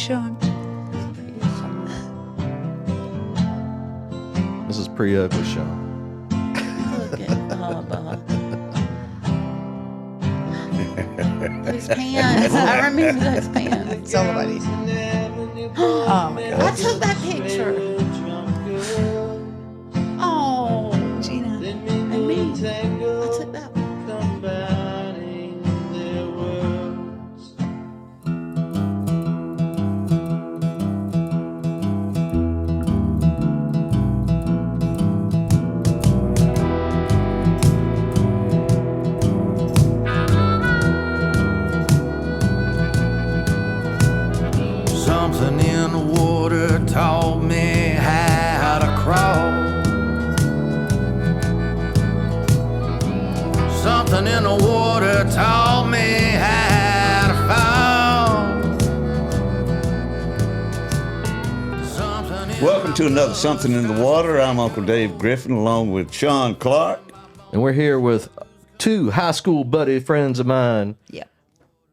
Sean. This is pre-ugly Sean. Look at Bubba. Those pants. I remember those pants. Somebody. Oh my God. I took that picture. Oh, Gina. and me. I took that one. Something in the water taught me how to crawl. Something in the water taught me how to fall. Welcome to another Something in the Water. I'm Uncle Dave Griffin along with Sean Clark. And we're here with two high school buddy friends of mine. Yeah.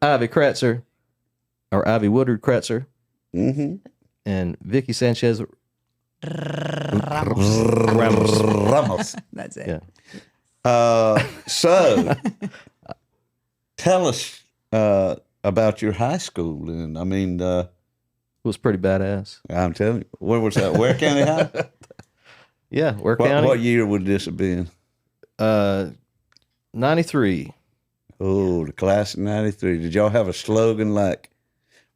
Ivy Kratzer, or Ivy Woodard Kratzer. Mm-hmm. And Vicki Sanchez Ramos. That's it. Yeah. So, tell us about your high school. And I mean, It was pretty badass. I'm telling you, where was that? Ware County High? Yeah, Ware County. What year would this have been? 93. Oh, the class of 93. Did y'all have a slogan like,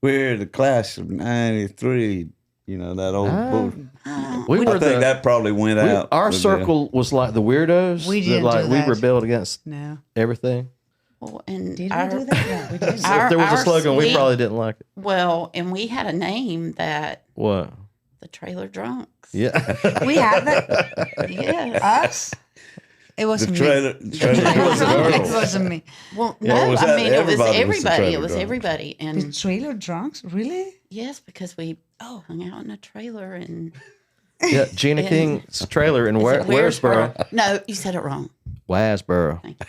we're the class of 93? You know, that old bull. We were I think that probably went out. Our circle was like the weirdos. We didn't that, do we that. rebelled against No. everydding. Well, and Did we do that? No, we didn't. If there was a slogan, we we probably didn't like it. Well, and we had a name that What? the Trailer Drunks. Yeah. We had that. Yes. Us? It wasn't The me. trailer It girls. wasn't me. Well, Yeah, no, was I that mean it was everybody was the everybody. Trailer It was Drunks? everybody, The and trailer drunks? Really? yes, because we hung out in a trailer and Yeah. Gina And- King's trailer in Is it Waresboro. No, you said it wrong. Wasboro. Thank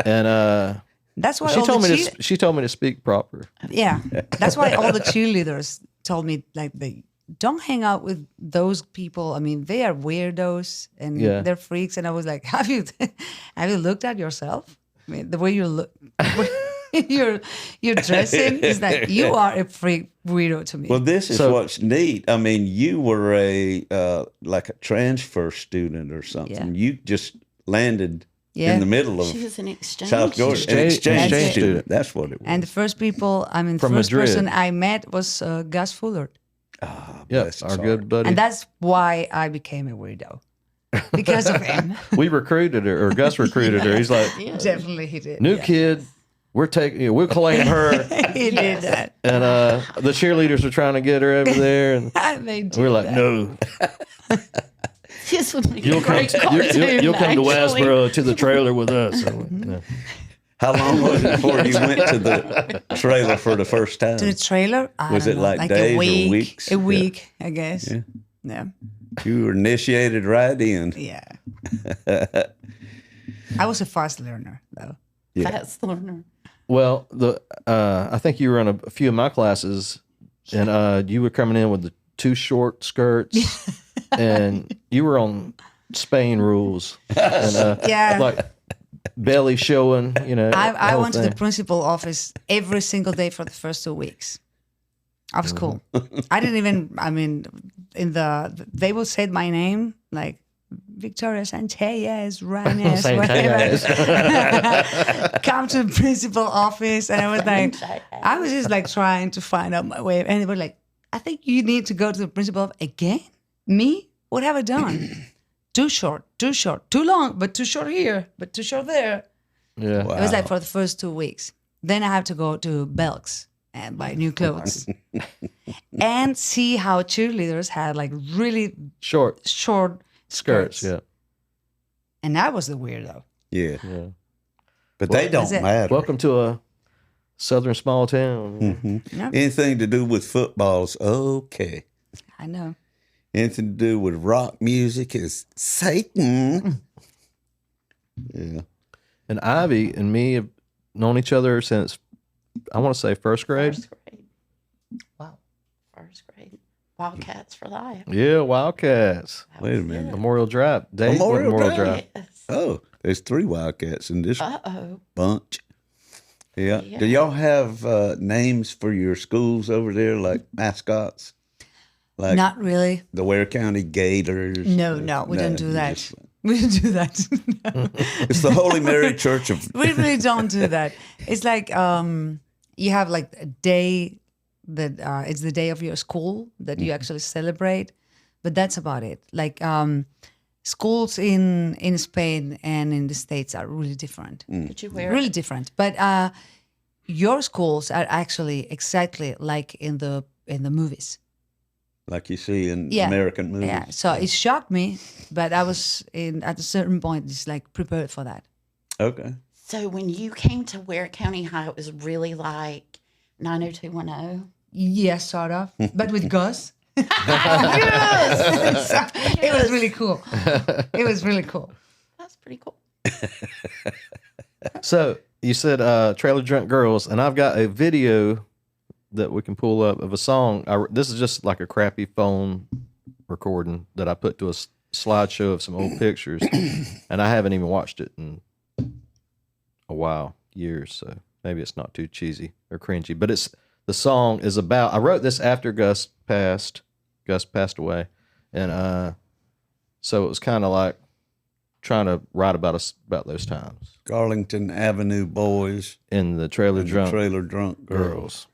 And That's why she all told the me she told me to speak proper. Yeah, that's why all the cheerleaders told me like they don't hang out with those people. I mean, they are weirdos and Yeah. they're freaks. And I was like, have you looked at yourself? I mean, the way you look, you're dressing is like you are a freak weirdo to me. Well, this is what's neat. I mean, you were like a transfer student or something. Yeah. You just landed Yeah. in the middle of She was an exchange. South Georgia. An exchange Exchange student. That's what it was. And the first people, I mean, From first Madrid. person I met was Gus Fuller. Yeah, bless his our heart. good buddy. And that's why I became a weirdo. Because of him. We recruited her, or Gus recruited her. He's like, Definitely he did. new kid, we'll claim her. He did that. And the cheerleaders were trying to get her over there, and They did we're like, that. no, This would make you'll a come, great cartoon. you'll come to actually. Wasboro to the trailer with us. I'm like, no. How long was it before you went to the trailer for the first time? To the trailer? I Was don't it know, like days a or week, weeks? A week, I guess. Yeah. Yeah. You were initiated right in. Yeah. I was a fast learner, though. Yeah. Fast learner. Well, I think you were in a few of my classes, and you were coming in with the too short skirts, and you were on Spain rules, and Yeah. like belly showing. You know, I the whole went to the thing. principal office every single day for the first 2 weeks. I was cool. I didn't even, I mean, they would say my name, like, Victoria Sanchez, Ranes, whatever. Come to the principal office. And I was like, I was just like trying to find out my way. And they were like, I think you need to go to the principal office again. Me? What have I done? Too short, too long, but too short here, but too short there. Yeah. Wow. It was like for the first 2 weeks. Then I have to go to Belk's and buy new clothes and see how cheerleaders had like really Short short skirts. skirts. Yeah. And I was the weirdo. Yeah. Yeah. But they don't That's it. matter. Welcome to a southern small town. Mhm. Yep. Anything to do with football is okay. I know. Anything to do with rock music is Satan. Yeah. And Ivy and me have known each other since, I want to say, first grade. First grade. Wow. first grade. Wildcats for life. Yeah, Wildcats. Wait a minute. Memorial Drive. Dave went Memorial Drive. Yes. Oh, there's 3 Wildcats in this Uh-oh. bunch. Yeah. Yeah. Do y'all have names for your schools over there, like mascots? Like Not really. the Ware County Gators? No, we don't do that. We don't do that. No. It's the Holy Mary Church of. We really don't do that. It's like you have like a day that it's the day of your school that you actually celebrate, but that's about it. Like schools in Spain and in the States are really different. Did you wear Really different. But your schools are actually exactly like in the movies. Like you see in Yeah. American movies. Yeah. So it shocked me, but I was at a certain point just like prepared for that. Okay. So when you came to Ware County High, it was really like 90210. Yes, sort of, but with Gus. Yes! So it was really cool. It was really cool. That's pretty cool. So you said Trailer Drunk Girls, and I've got a video that we can pull up of a song. This is just like a crappy phone recording that I put to a slideshow of some old pictures, and I haven't even watched it in a while, years, so maybe it's not too cheesy or cringy. But the song is about. I wrote this after Gus passed. Gus passed away, and so it was kind of like trying to write about those times Garlington Avenue Boys in the Trailer and the Drunk Trailer Drunk Girls.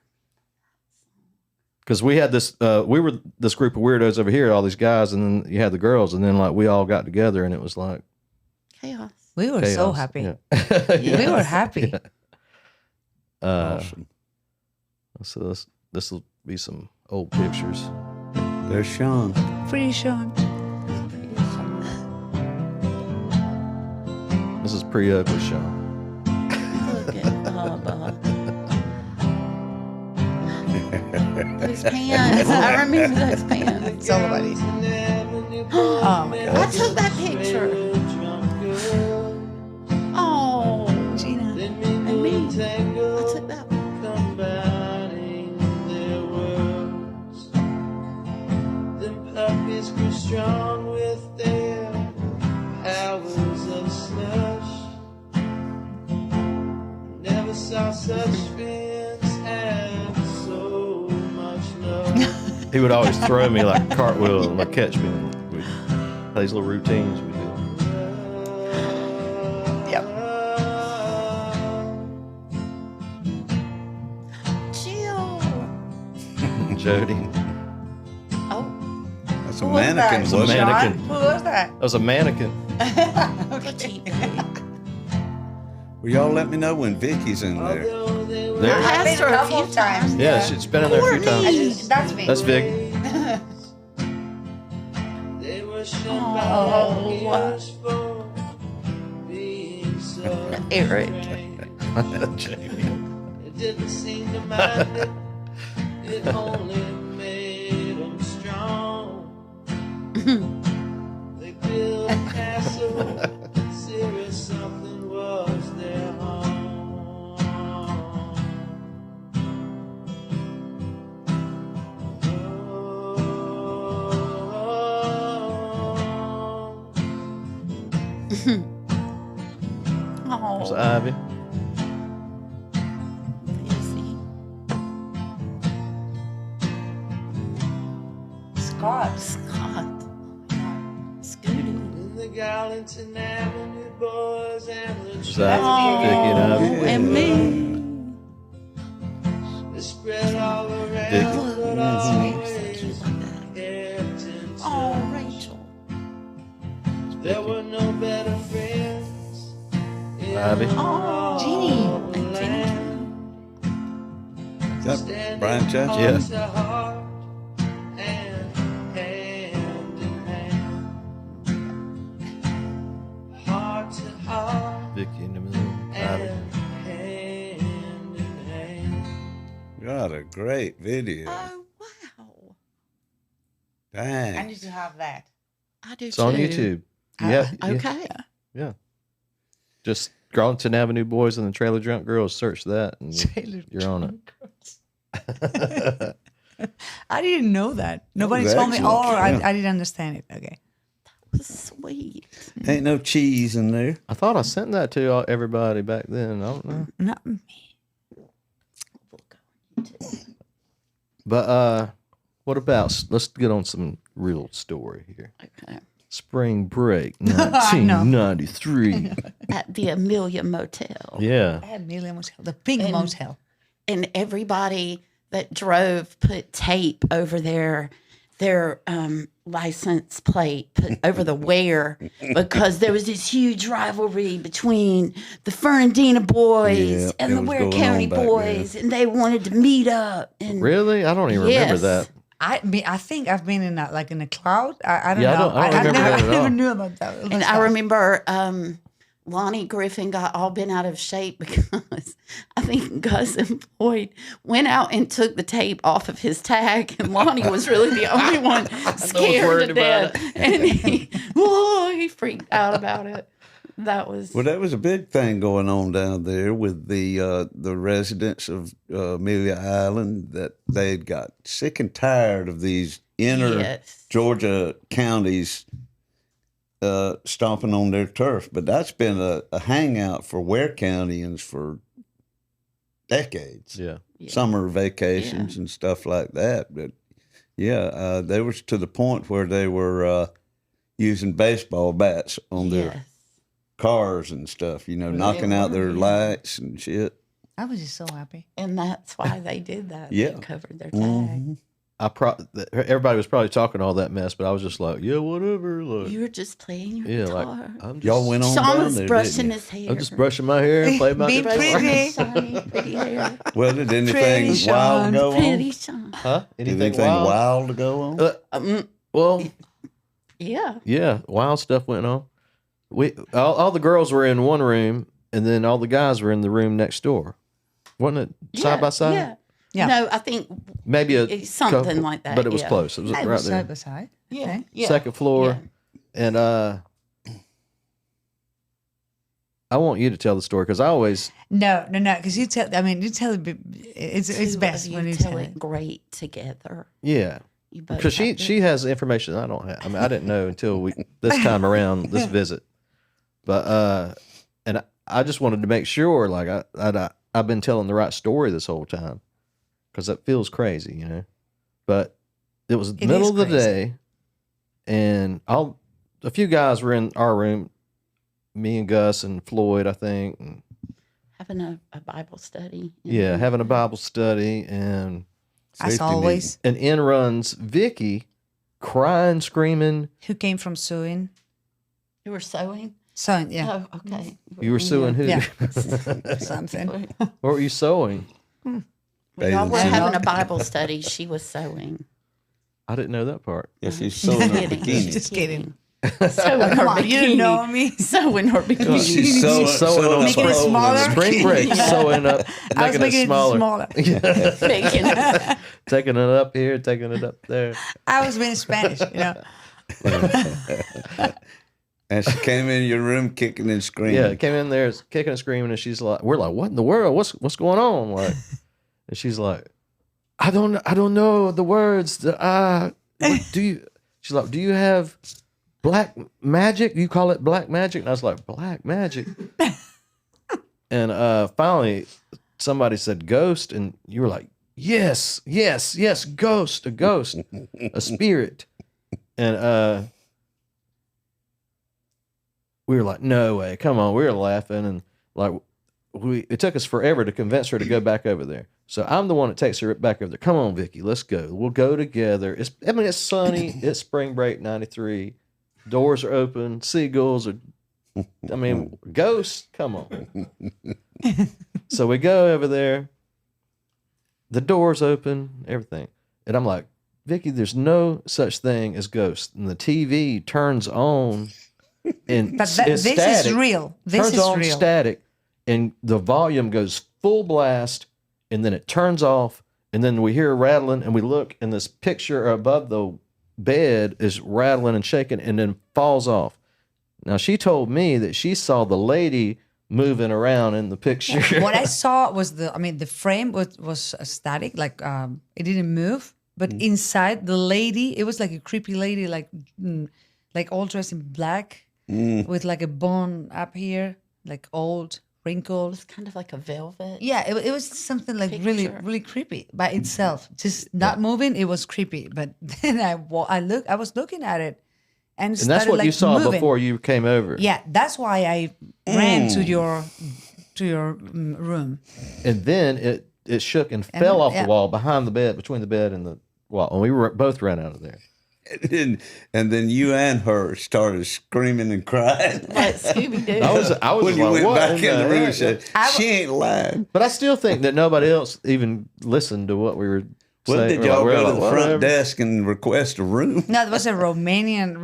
Because we had this, we were this group of weirdos over here, all these guys, and then you had the girls, and then like we all got together, and it was like Chaos. We were so chaos. happy. Yeah. We were happy. Awesome. So this will be some old pictures. There's Sean. Pretty sure. This is pre-Oprah Sean. Look at Bubba. Those pants. I remember those pants. Somebody. Oh my God. I took that picture. Oh, Gina. and me. I took that one. Puppies grew strong with their powers of slush. Never saw such fins have so much love. He would always throw me like a cartwheel and like catch me. And we'd have these little routines we do. Yep. Jill. Jody. Oh, That's a mannequin, that? wasn't it? Mannequin. Who was that? That was a mannequin. petite. Well, y'all let me know when Vicky's in there. There. I asked her a few times. Yeah, she's been in there a few times. That's me. That's Vic. They were shut Oh. by years for being so Eric. It didn't seem to mind it. It only made them strong. They built a castle. Serious something was their home. There's Oh, Ivy. easy. Scott. Scott. Scooty. In the Garlington Avenue boys and the There's Ivy. Vicky and Ivy. Oh, and me. They spread all around, Vicky. but always Cute like that. kept in Oh, touch. Rachel. There were no better friends. in Ivy. Oh, all Jeannie. the And land. Is that Standing Brian Chester? heart Yeah. to heart and hand in hand. Heart to heart Vicky in the middle. Ivy. and hand in hand. Got a great video. Oh, wow. Dang. need to have that. I do It's too. on YouTube. Yeah. Okay. Yeah. Just Garlington Avenue Boys and the Trailer Drunk Girls. Search that, and you're on it. I didn't know that. Nobody was told me. excellent. Oh, Yeah. I didn't understand it. Okay. Sweet. Ain't no cheese in there. I thought I sent that to everybody back then. I don't know. Not me. But what about, let's get on some real story here. Okay. Spring break 1993. At the Amelia Motel. Yeah. I had Amelia Motel, the Pink Motel. And everybody that drove put tape over their license plate, put over the wear, because there was this huge rivalry between the Fernandina boys Yeah, and it the was Ware going County on back boys, and they wanted to meet up. And Really? I don't even remember Yes. that. I think I've been in a cloud. I don't Yeah, I know. don't remember that at I never all. knew about that. And I remember Lonnie Griffin got all bent out of shape because I think Gus and Floyd went out and took the tape off of his tag, and Lonnie was really the only one scared worried to about death. And he freaked out about it. That was Well, that was a big thing going on down there with the residents of Amelia Island, that they'd got sick and tired of these inner Yes. Georgia counties stomping on their turf. But that's been a hangout for Ware Countyans for decades. Yeah. Summer vacations and stuff like that. But yeah, they was to the point where they were using baseball bats on their Yes. cars and stuff, knocking out their lights and shit. I was just so happy. And that's why they did that. Yeah. They covered their tag. Everybody was probably talking all that mess, but I was just like, yeah, whatever. Look. You were just playing your Yeah, guitar. like I'm just, Y'all went on Sean down was there, brushing didn't his hair. I'm just brushing my hair and playing my Be guitar. pretty. Shiny, pretty hair. you? Well, did anything Pretty wild go Pretty on? Sean. Huh? Did Anything anything wild? wild to go on? Well, Yeah. yeah, wild stuff went on. All the girls were in one room, and then all the guys were in the room next door. Wasn't it side by side? Yeah. Yeah. No, I think Maybe it's something couple, like that. but it was yeah. close. It was I right was there, side by side. Yeah. Okay. Yeah. second floor. Yeah. And I want you to tell the story because I always No, because you tell. I mean, you tell it. It's Two best of you when you tell tell it it. great together. yeah. You both Because have to. she has information I don't have. I mean, I didn't know until this time around this visit. But and I just wanted to make sure, like I've been telling the right story this whole time, because that feels crazy, But it was the It middle is of the crazy. day, and a few guys were in our room, me and Gus and Floyd, I think. And, having a Bible study. yeah, having a Bible study, and As Safety always, in runs Vicki, crying, screaming. who came from suing? You were sewing? Sewing, yeah, Oh, okay. You were suing who? Yeah. something. What were you sewing? When y'all were Bathing suit. having a Bible study, she was sewing. I didn't know that part. Yeah, she's sewing her Kidding. bikini. Just kidding. Sewing her Come on, bikini. you didn't know me. Sewing her bikini. She's sewing on Making it a hole in smaller? her Spring bikini. break, sewing up, I was making it smaller. Making it. Taking it up here, taking it up there. I was being Spanish, And she came in your room kicking and screaming. Yeah, came in there kicking and screaming, and she's like, "We're like, what in the world? What's going on?" Like, and she's like, "I don't know the words. What do you?" She's like, "Do you have black magic? You call it black magic?" And I was like, "Black magic." And finally, somebody said ghost, and you were like, "Yes, ghost, a ghost, a spirit." And we were like, "No way, come on." We were laughing, and like it took us forever to convince her to go back over there. So I'm the one that takes her back over there. Come on, Vicki, let's go. We'll go together. It's sunny. It's spring break '93. Doors are open. Seagulls are. I mean, ghosts. Come on. So we go over there. The doors open. Everything, and I'm like, Vicki, there's no such thing as ghosts. And the TV turns on. And But it's this static. is real. This Turns is on real. static, and the volume goes full blast, and then it turns off, and then we hear a rattling, and we look, and this picture above the bed is rattling and shaking, and then falls off. Now she told me that she saw the lady moving around in the picture. What I saw was the frame was static, like it didn't move. but inside the lady, it was like a creepy lady, like all dressed in black with like a bone up here, like old, wrinkled. It's kind of like a velvet. Yeah, it was something like really, Picture. really creepy by itself. Just not moving, it was creepy. But then I was looking at it, and And that's what like you saw moving. before you came over. Yeah, that's why I ran to your room. And then it shook and fell off the wall behind the bed, between the bed and the wall. And we both ran out of there. And then you and her started screaming and crying. Like Scooby Doo. I was When you like, went what back in the room heck? and said, she ain't lying. But I still think that nobody else even listened to what we were Well, saying. did We're y'all like, go to the whatever. front desk and request a room? No, there was a Romanian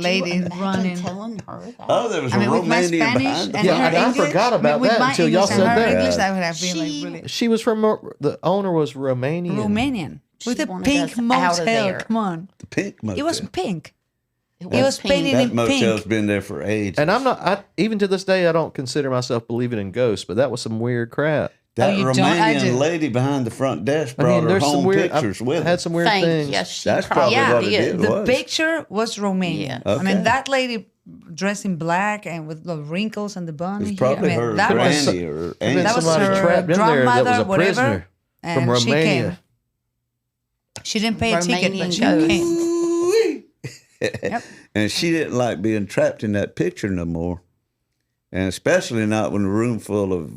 lady Imagine running. telling her that. Oh, there was I mean, a with my Romanian Spanish behind and Yeah, her and I English, forgot about with that my until y'all English and said her that. English, that would have been like She- really She was from, the owner was Romanian. Romanian with She a wanted pink us out of motel. there. Come on, the pink motel. it was pink. It It was pink. painted That in motel's pink. been there for ages. And I'm not, even to this day, I don't consider myself believing in ghosts, but that was some weird crap. That Oh, you don't? I do. Romanian lady behind the front desk I brought mean, her there's some home weird, pictures with I her. had some weird Thank things. yes, she That's probably probably what it did. did. The was. picture was Romanian. Yeah. I mean, Okay. that lady dressed in black and with the wrinkles and the bun. It was here. probably I mean, her that was granny or And then aunt. that was somebody her trapped in there that was grandmother, a whatever, prisoner and from she Romania. came. She didn't pay a ticket, but Romanian she ghost. came. And she didn't like being trapped in that picture no more. And especially not when a room full of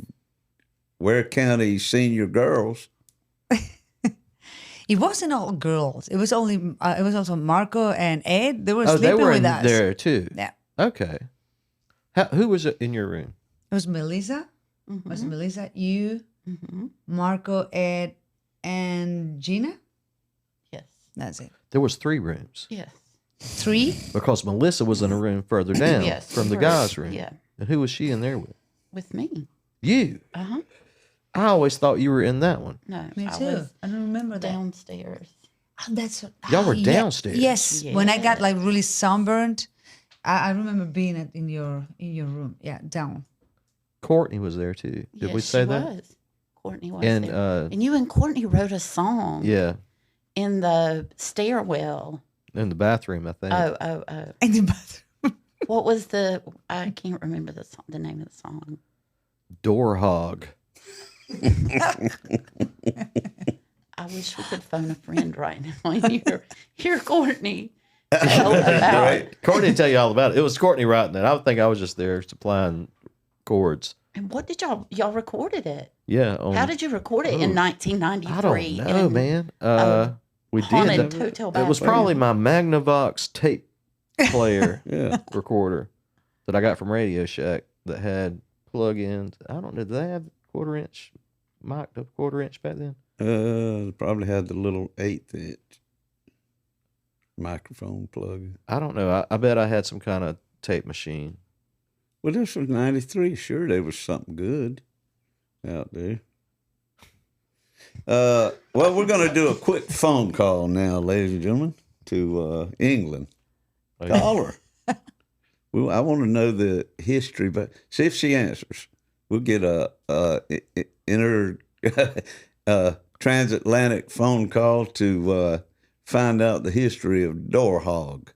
Ware County senior girls. It wasn't all girls. It was only. It was also Marco and Ed. They were Oh, sleeping they were with in us. there too. Yeah, Okay. Who was in your room? it was Melissa. It was Melissa, you, Marco, Ed, and Gina. Yes. That's it. There was 3 rooms Yes. 3. because Melissa was in a room further down Yes. from the Correct. guys' room. Yeah. And who was she in there with? With me. You. Uh-huh. I always thought you were in that one. No. Me I too. was I don't remember that. downstairs. Oh, that's Y'all were yeah. downstairs. Yes, when I got Yeah. like really sunburned, I remember being in your room. Yeah, down. Courtney was there too. Did we Yes, say she that? was. Courtney was And there. And you and Courtney wrote a song yeah, in the stairwell. in the bathroom, I think. Oh. In the bathroom. What was I can't remember the name of the song. Door hog. I wish we could phone a friend right now and hear Courtney tell about it. Courtney tell you all about it. It was Courtney writing it. I would think I was just there supplying chords. And what did y'all recorded it? Yeah. How did you record it in 1993? I don't know, in man. We haunted did. hotel It was bathroom? probably my Magnavox tape player Yeah. recorder that I got from Radio Shack that had plug-ins. I don't know. Did they have quarter-inch mic, the quarter-inch back then? Probably had the little 1/8" microphone plug. I don't know. I bet I had some kind of tape machine. Well, this was 93. Sure, there was something good out there. Well, we're going to do a quick phone call now, ladies and gentlemen, to England. Call her. Well, I want to know the history, but see if she answers. We'll get a transatlantic phone call to find out the history of Door Hog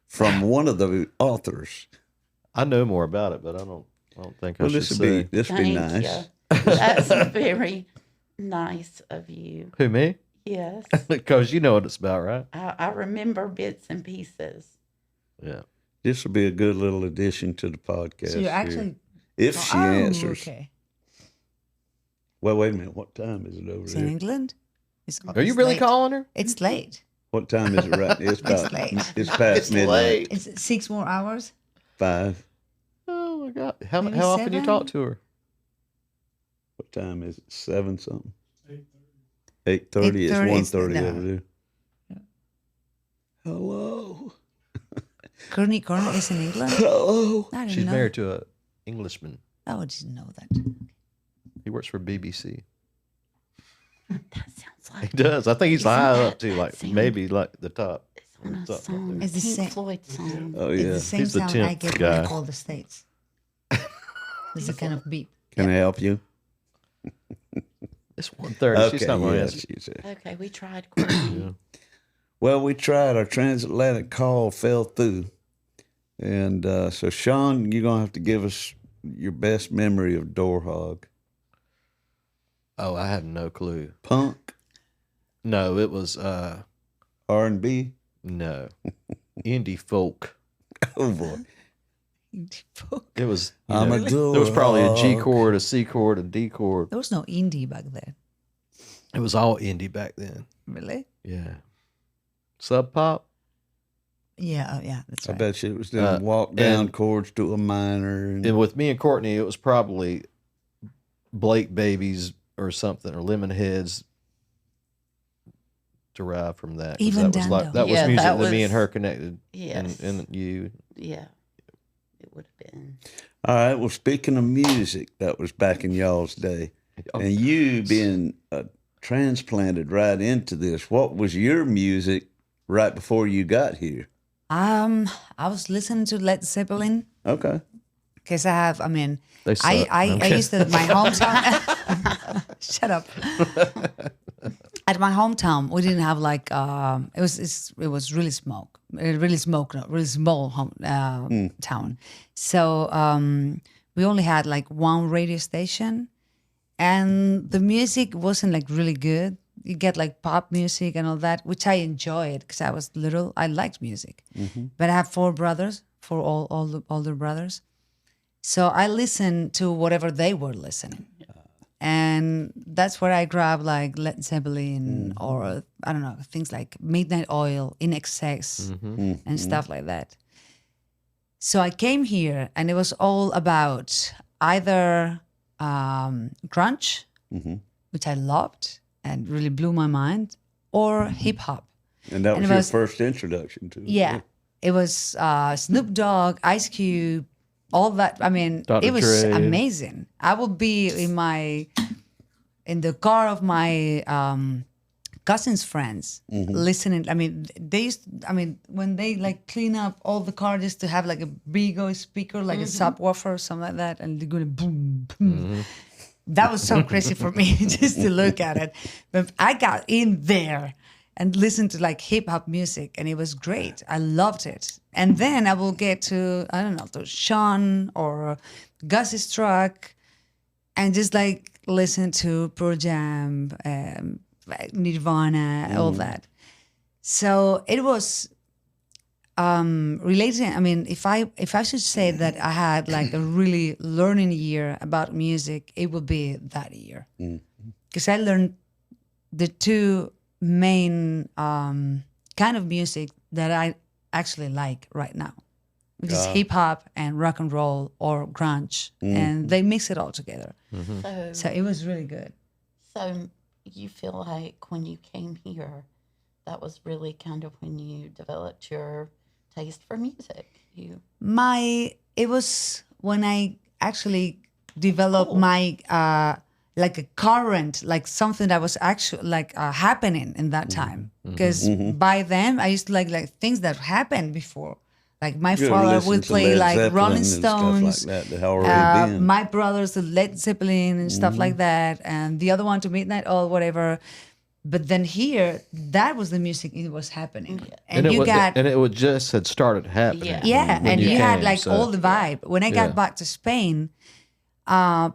from one of the authors. I know more about it, but I don't think I Well, should this would say. be Thank nice. you. That's very nice of you. Who, me? Yes. Because you know what it's about, right? I remember bits and pieces. Yeah. This will be a good little addition to the podcast. So you're here. actually. if she Oh, answers. Okay. Well, wait a minute. What time is it over It's in there? England. It's, Are you it's really late. calling her? It's late. What time is it right? It's about. late. It's past midnight. It's 6 more hours. 5. Oh my God! How Maybe often you 7? talk to her? What time is it? 7 something. 8:30. It's 8:30, 1:30 no. over there. Hello. Courtney is in England. Hello. I didn't She's know. married to a Englishman. Oh, I didn't know that. He works for BBC. That sounds He like does. I think he's Isn't high that up to like same- maybe like the top. it's on a What's up, song. It's the Pink same- Floyd song. Oh It's yeah. the same He's the sound I 10th get when I guy. call the States. It's a kind of beep. Can I help you? It's 1:30. She's not going to yeah, answer. she's there. Okay, we tried Courtney. Well, we tried. Our transatlantic call fell through. And so, Sean, you're going to have to give us your best memory of Door Hog. Oh, I have no clue. Punk, No, it was R&B. no indie folk. Oh, boy. It was. I'm a door There was probably a G hog. chord, a C chord, a D chord. There was no indie back then. It was all indie back then. Really? Yeah. Sub Pop. Yeah, yeah, that's I right. bet you it was them walk down chords to a minor. And, And with me and Courtney, it was probably Blake Babies or something, or Lemon Heads derived from that. 'Cause Even that was Dando. that was Yeah, music that that me was- and her connected. Yes. And you. Yeah, it would have been. all right. Well, speaking of music, that was back in y'all's day. And you being transplanted right into this, what was your music right before you got here? I was listening to Led Zeppelin Okay. because They suck. I used to my hometown. Shut up. At my hometown, we didn't have like it was really small, really small town. So we only had like one radio station, and the music wasn't like really good. You get like pop music and all that, which I enjoyed because I was little. I liked music, but I have four older brothers, so I listened to whatever they were listening. And that's where I grabbed like Led Zeppelin or I don't know, things like Midnight Oil, In Excess, and stuff like that. So I came here and it was all about either grunge, which I loved and really blew my mind, or hip hop. And that And was it your was- first introduction to it. Yeah. It was Snoop Dogg, Ice Cube, all that. I mean, Dr. it was Dre. amazing. I would be in the car of my cousins' friends listening. I mean, when they like clean up all the car just to have like a big old speaker, like a subwoofer or something like that, and they're going boom, boom. That was so crazy for me just to look at it. But I got in there and listened to like hip hop music, and it was great. I loved it. And then I will get to, I don't know, to Sean or Gus's truck and just like listen to Pearl Jam, Nirvana, all that. So it was related. I mean, if I should say that I had like a really learning year about music, it would be that year. Because I learned the two main kind of music that I actually like right now, which is hip hop and rock and roll or grunge, and they mix it all together. So it was really good. So you feel like when you came here, that was really kind of when you developed your taste for music. It was when I actually developed my like a current, like something that was actually like happening in that time. Because by then I used to like things that happened before. Like my You father listen would to play Led like Zeppelin Rolling and Stones. stuff like that already been. My brothers, the Led Zeppelin and stuff like that, and the other one to Midnight Oil, whatever. But then here, that was the music. It was happening, and you got and it would just had started happening. yeah, when and you had came, like so- all the vibe. When I Yeah. got back to Spain,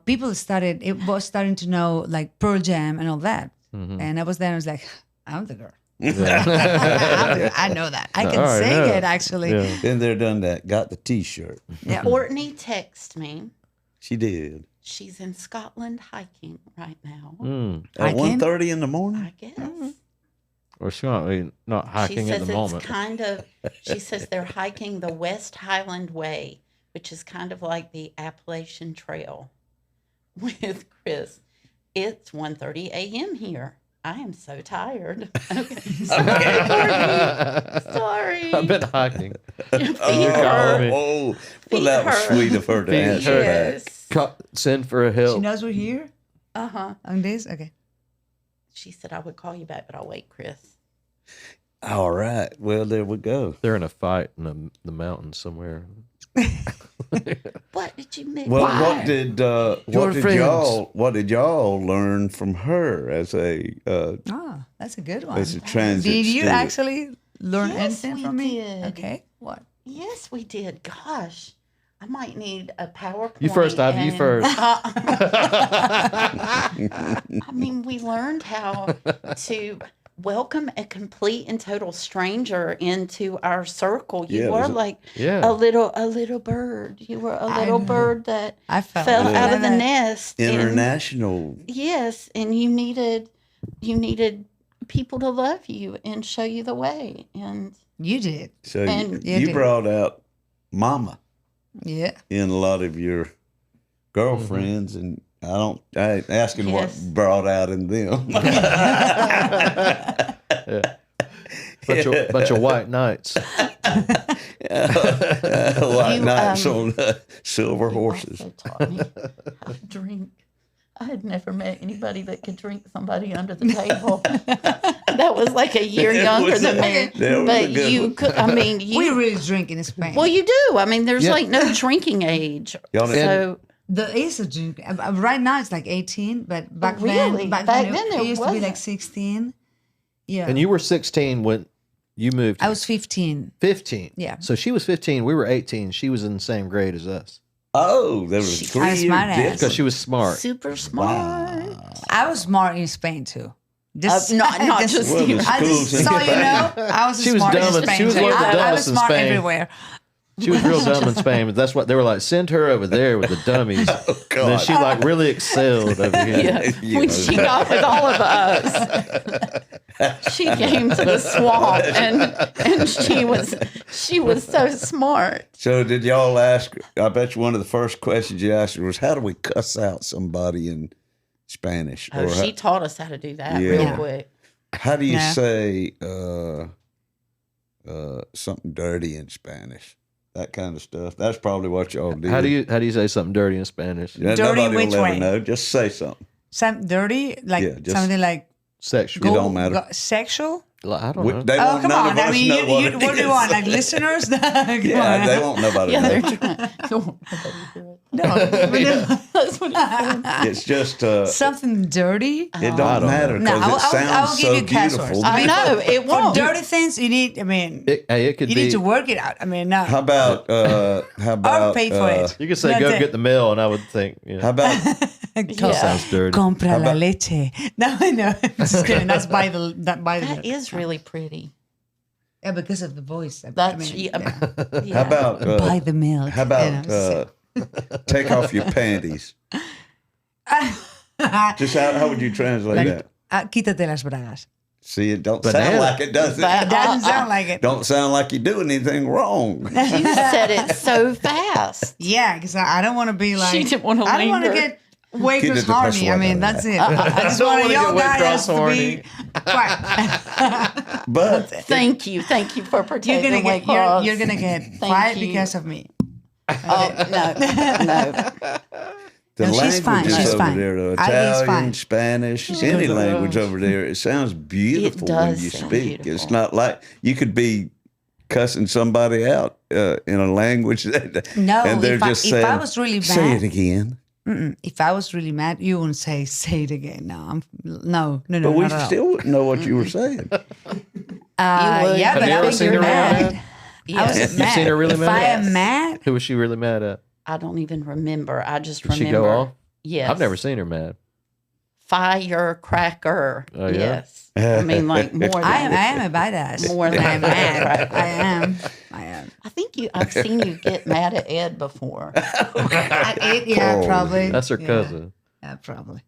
people started. It was starting to know like Pearl Jam and all that, and I was there. And I was like, I'm the girl. I know that. I can All right, sing yeah. it actually. Yeah. Been there, done that. Got the T-shirt. Yeah. Courtney texted me. She did. She's in Scotland hiking right now. At Hiking? 1:30 in the morning. I guess. Or she's not She hiking at says the it's moment. kind of. She says they're hiking the West Highland Way, which is kind of like the Appalachian Trail. With Chris, it's 1:30 a.m. here. I am so tired. Okay. Sorry. I've been hiking. Feed her. Oh, well, that was her. sweet of her to Feed answer her. back. Yes. Send for a She help. knows we're here Uh-huh. on this. Okay. She said I would call you back, but I'll wait, Chris. All right. Well, there we go. They're in a fight in the mountains somewhere. What did you miss? Well, Why? what did y'all learn from her as a Oh, that's a good one. as a transit Did you student? actually learn Yes, anything we from me? did. Okay. What? Yes, we did. Gosh, I might need a PowerPoint. You first, Ivy. You and- first. I mean, we learned how to welcome a complete and total stranger into our circle. You Yeah, it were was like Yeah. a little bird. You were a little bird that I felt fell like out of the that. nest. and- International. yes, and you needed people to love you and show you the way. And You did. So And- You you did. brought out mama Yeah. in a lot of your girlfriends, and I ain't asking Yes. what brought out in them. Bunch of white knights. White You, knights on silver horses. also taught me how to drink. I had never met anybody that could drink somebody under the table. That was like a year That younger was than a- me. that was a But good you one. could, I mean, We you, really drink in Spain. well, you do. I mean, there's Yeah. like no drinking age. Y'all didn't- So, There is a drink. Right now it's like 18, but back really? then, Back then it there used to be like wasn't. 16. Yeah. And you were 16 when you moved. I was 15. 15. Yeah. So she was 15. We were 18. She was in the same grade as us Oh, there was I 3 was years smart ass. difference. because she was smart. super smart. I was smart in Spain too. Just, Not just Well, the you. I schools just in so you Spain. know, I was She was smart in dumb and- Spain she was too. one of the I was dumbest in smart Spain. everywhere. She was real dumb in Spain, but that's what they were like. Send her over there with the dummies. And then God. she like really excelled over here. Yeah. You When know. she got with all of us, she came to the swamp and she was so smart. So did y'all ask? I bet you one of the first questions you asked her was, "How do we cuss out somebody in Spanish?" Oh, Or she taught us how to do that Yeah. real quick. how do you Yeah. say something dirty in Spanish? That kind of stuff. That's probably what y'all do. How do you say something dirty in Spanish? Yeah, Dirty nobody which will ever way? know. Just say something. Some dirty, like Yeah, just- something like Sexual. It don't matter. sexual. Like, I don't We- know. They Oh, won't. come None on. of I us mean, know you, what what do you is. want? Like listeners? Come Yeah, on. they won't. Nobody Yeah, they're know. trying. No, That's what he said. It's just something dirty. it I don't don't matter No, because it sounds I will give so you cuss beautiful. words. I know it For won't. dirty things, you need. I mean, It could you be. need to work it out. I mean, no. How about I'll pay for it. You could say That's go it. get the mail, and I would think, How about Yeah. sounds dirty. Compra How la about- leche. No, I know. I'm just kidding. That's by the. That is really pretty. Yeah, because of the voice. That's yeah. how about Buy the milk. how about take off your panties? Just how would you translate that? Quítate las bragas. See, it don't Banana. sound like it, does it? That- It doesn't sound like it. Don't sound like you're doing anything wrong. You said it so fast. Yeah, because I don't want to be like. She didn't wanna I don't want to linger. get way Quítate cross horny. I las mean, bragas. that's it. I just don't want a wanna young get way guy cross has to be horny. quiet. But Thank you for You're protecting gonna Wake get Cross. you're gonna get Thank quiet you. because of me. Oh no. the No, she's fine. languages She's over fine. there, though, Ivy's Italian, fine. Spanish, any language over there, it sounds beautiful when does you sound speak. It's beautiful. not like you could be cussing somebody out in a language that, No, and they're if I- just if saying, I was really say bad- it again. If I was really mad, you wouldn't say it again. No, no. But we not at all. still wouldn't know what you were saying. would. Yeah, Have but you I ever was seen her mad. really mad? I was Yes. mad. You've seen her really if mad? I am mad, Who was she really mad at? I don't even remember. I just Did remember. she go off? Yes. I've never seen her mad. Firecracker. Oh, yeah? Yes. I mean, like more than I am a badass. More than I'm mad. firecracker. I am. I think I've seen you get mad at Ed before. Yeah, Oh, probably. That's her Yeah. cousin. Yeah, probably.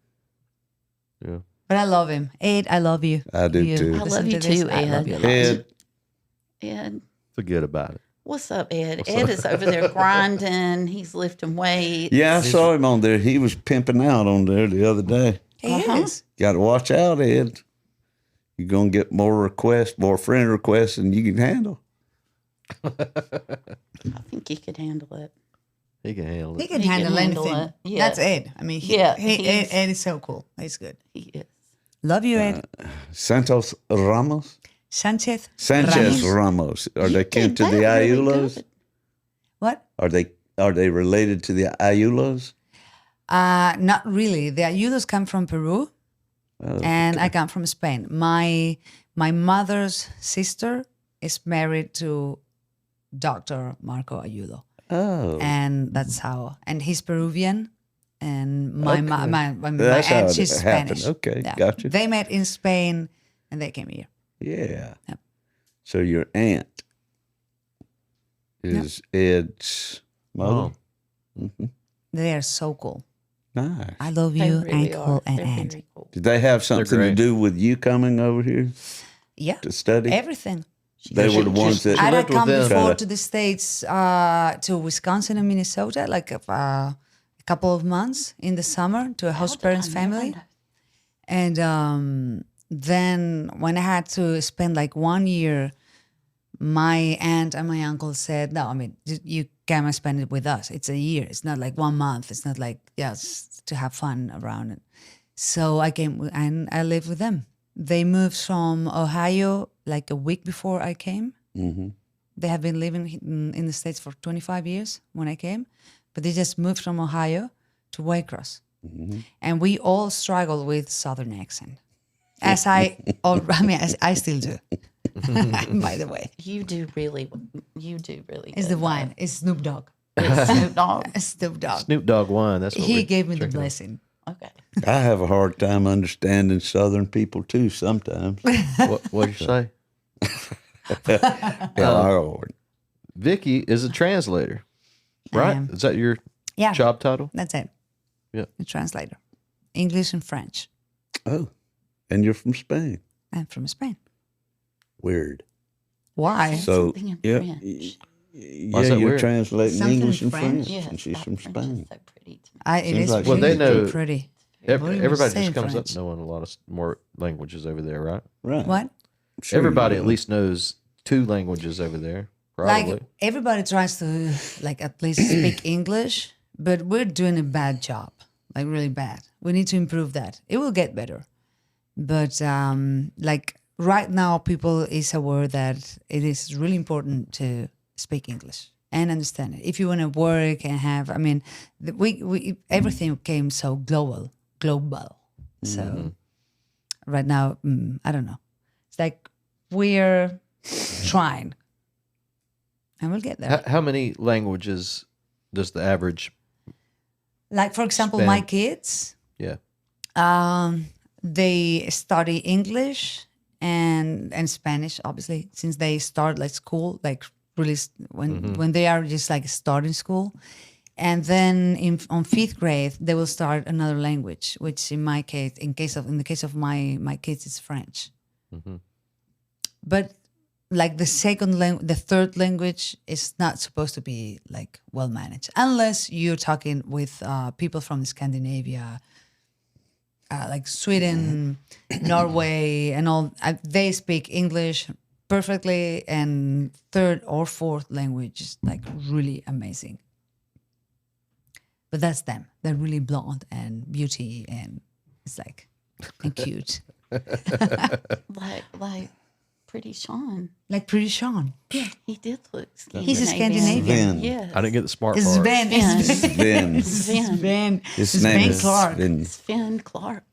Yeah. But I love him. Ed, I love you. I do You too. I listen love you to this, too, I love Ed. you a lot. Ed, Ed, Forget about it. what's up, Ed? Ed is over there grinding. He's lifting weights. yeah, I saw him on there. He was pimping out on there the other day. He Uh-huh. is. Got to watch out, Ed. You're going to get more requests, more friend requests than you can handle. I think he could handle it. He can handle He it. can He can handle handle anything. it. Yeah. That's Ed. I mean, Yeah, Ed, Ed is so cool. He's good. He is. Love you, Ed. Santos Ramos? Sanchez. Sanchez Ramos. Ramos. Are they You kin did to the that really Ayulos? good. What? Are they are they related to the Ayulas? Not really. The Ayudos come from Peru, and I come from Spain. My mother's sister is married to Dr. Marco Ayudo. Oh, And that's how. And he's Peruvian, and my That's how aunt, it she's happened. Spanish. Okay, gotcha. They met in Spain, and they came here. yeah. Yep. So your aunt is Ed's mother. They are so cool. Nice. I love They you, really are. uncle and They're aunt. very cool. Did they have something to great. do with you coming over here Yeah, to study? everything. They were the ones that I had lived with come them. before Kinda- to the States, to Wisconsin and Minnesota, like a couple of months in the summer to a host parents' family. And then when I had to spend like 1 year, my aunt and my uncle said, no, I mean, you can't spend it with us. It's a year. It's not like 1 month. It's not like just to have fun around it. So I came and I lived with them. They moved from Ohio like a week before I came. Mm-hmm. They have been living in the States for 25 years when I came, but they just moved from Ohio to Waycross. And we all struggle with Southern accent. As I still do, by the way. You do really It's the wine. It's Snoop Dogg. Snoop Dogg. Snoop Dogg. Snoop Dogg wine. That's what He we gave me the drinking. blessing. Okay. I have a hard time understanding Southern people too sometimes. What did you say? Lord. Vicky is a translator, right? am. Is that your Yeah, job title? that's it. Yeah. A translator. English and French. Oh, and you're from Spain. I'm from Spain. Weird. Why? So, Something in yeah, French. yeah, is that you're weird? translating Something English in and French? French, Yes, and she's that from French is Spain. so pretty to me. It Seems is like- Well, they really know- pretty. Everybody you just say in comes French? up knowing a lot of more languages over there, right? Right. What? Sure Everybody you at will. least knows 2 languages over there, probably. Like everybody tries to like at least speak English, but we're doing a bad job, like really bad. We need to improve that. It will get better, but like right now, people is aware that it is really important to speak English and understand it. If you want to work and have, I mean, we everything came so global. So right now, I don't know. It's like we're trying. And we'll get there. How many languages does the average? Like, for example, Span- my kids, Yeah. they study English and Spanish, obviously, since they start like school, like really when they are just like starting school. And then on 5th grade, they will start another language, which in my case, in the case of my kids, it's French. But like the third language is not supposed to be like well managed unless you're talking with people from Scandinavia, like Sweden, Norway, and all. They speak English perfectly, and third or fourth language is like really amazing. But that's them. They're really blonde and beauty, and it's like and cute, Like pretty Sean. like pretty Sean. Yeah, he did look Scandinavian. He's a Scandinavian. Sven. Yes. I didn't get the smart part. Sven. Sven. Sven. Sven. Sven. His Sven name is Clark. Sven. Sven Clark.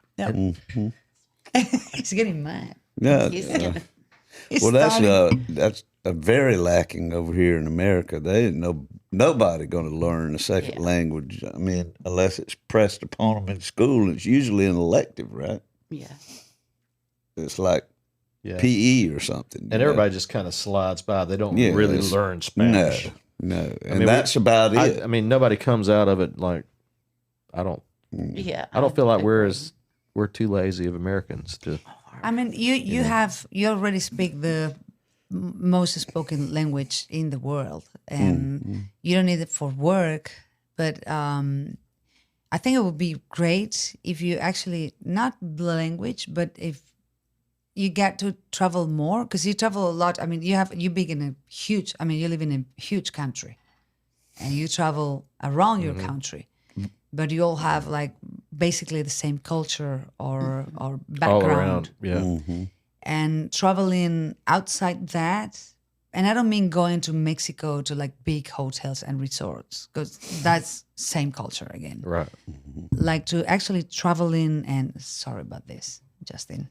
He's getting mad. Yeah. He's getting, He's Well, starting- that's a very lacking over here in America. They didn't know nobody going to learn a second language. I mean, unless it's pressed upon them in school. It's usually an elective, right? yeah. It's like Yeah. PE or something. And everybody just kind of slides by. They don't Yeah, really it's- learn Spanish. No, and mean, that's about it. I mean, nobody comes out of it like I don't. Yeah. I don't feel like agree. we're too lazy of Americans to. I mean, you already speak the most spoken language in the world, and you don't need it for work. But I think it would be great if you actually not the language, but if you get to travel more, because you travel a lot. I mean, you live in a huge country, and you travel around your country, but you all have like basically the same culture or background. All around, yeah. And traveling outside that and I don't mean going to Mexico to like big hotels and resorts, because that's same culture again. Right. Like to actually travel in, and sorry about this, Justin,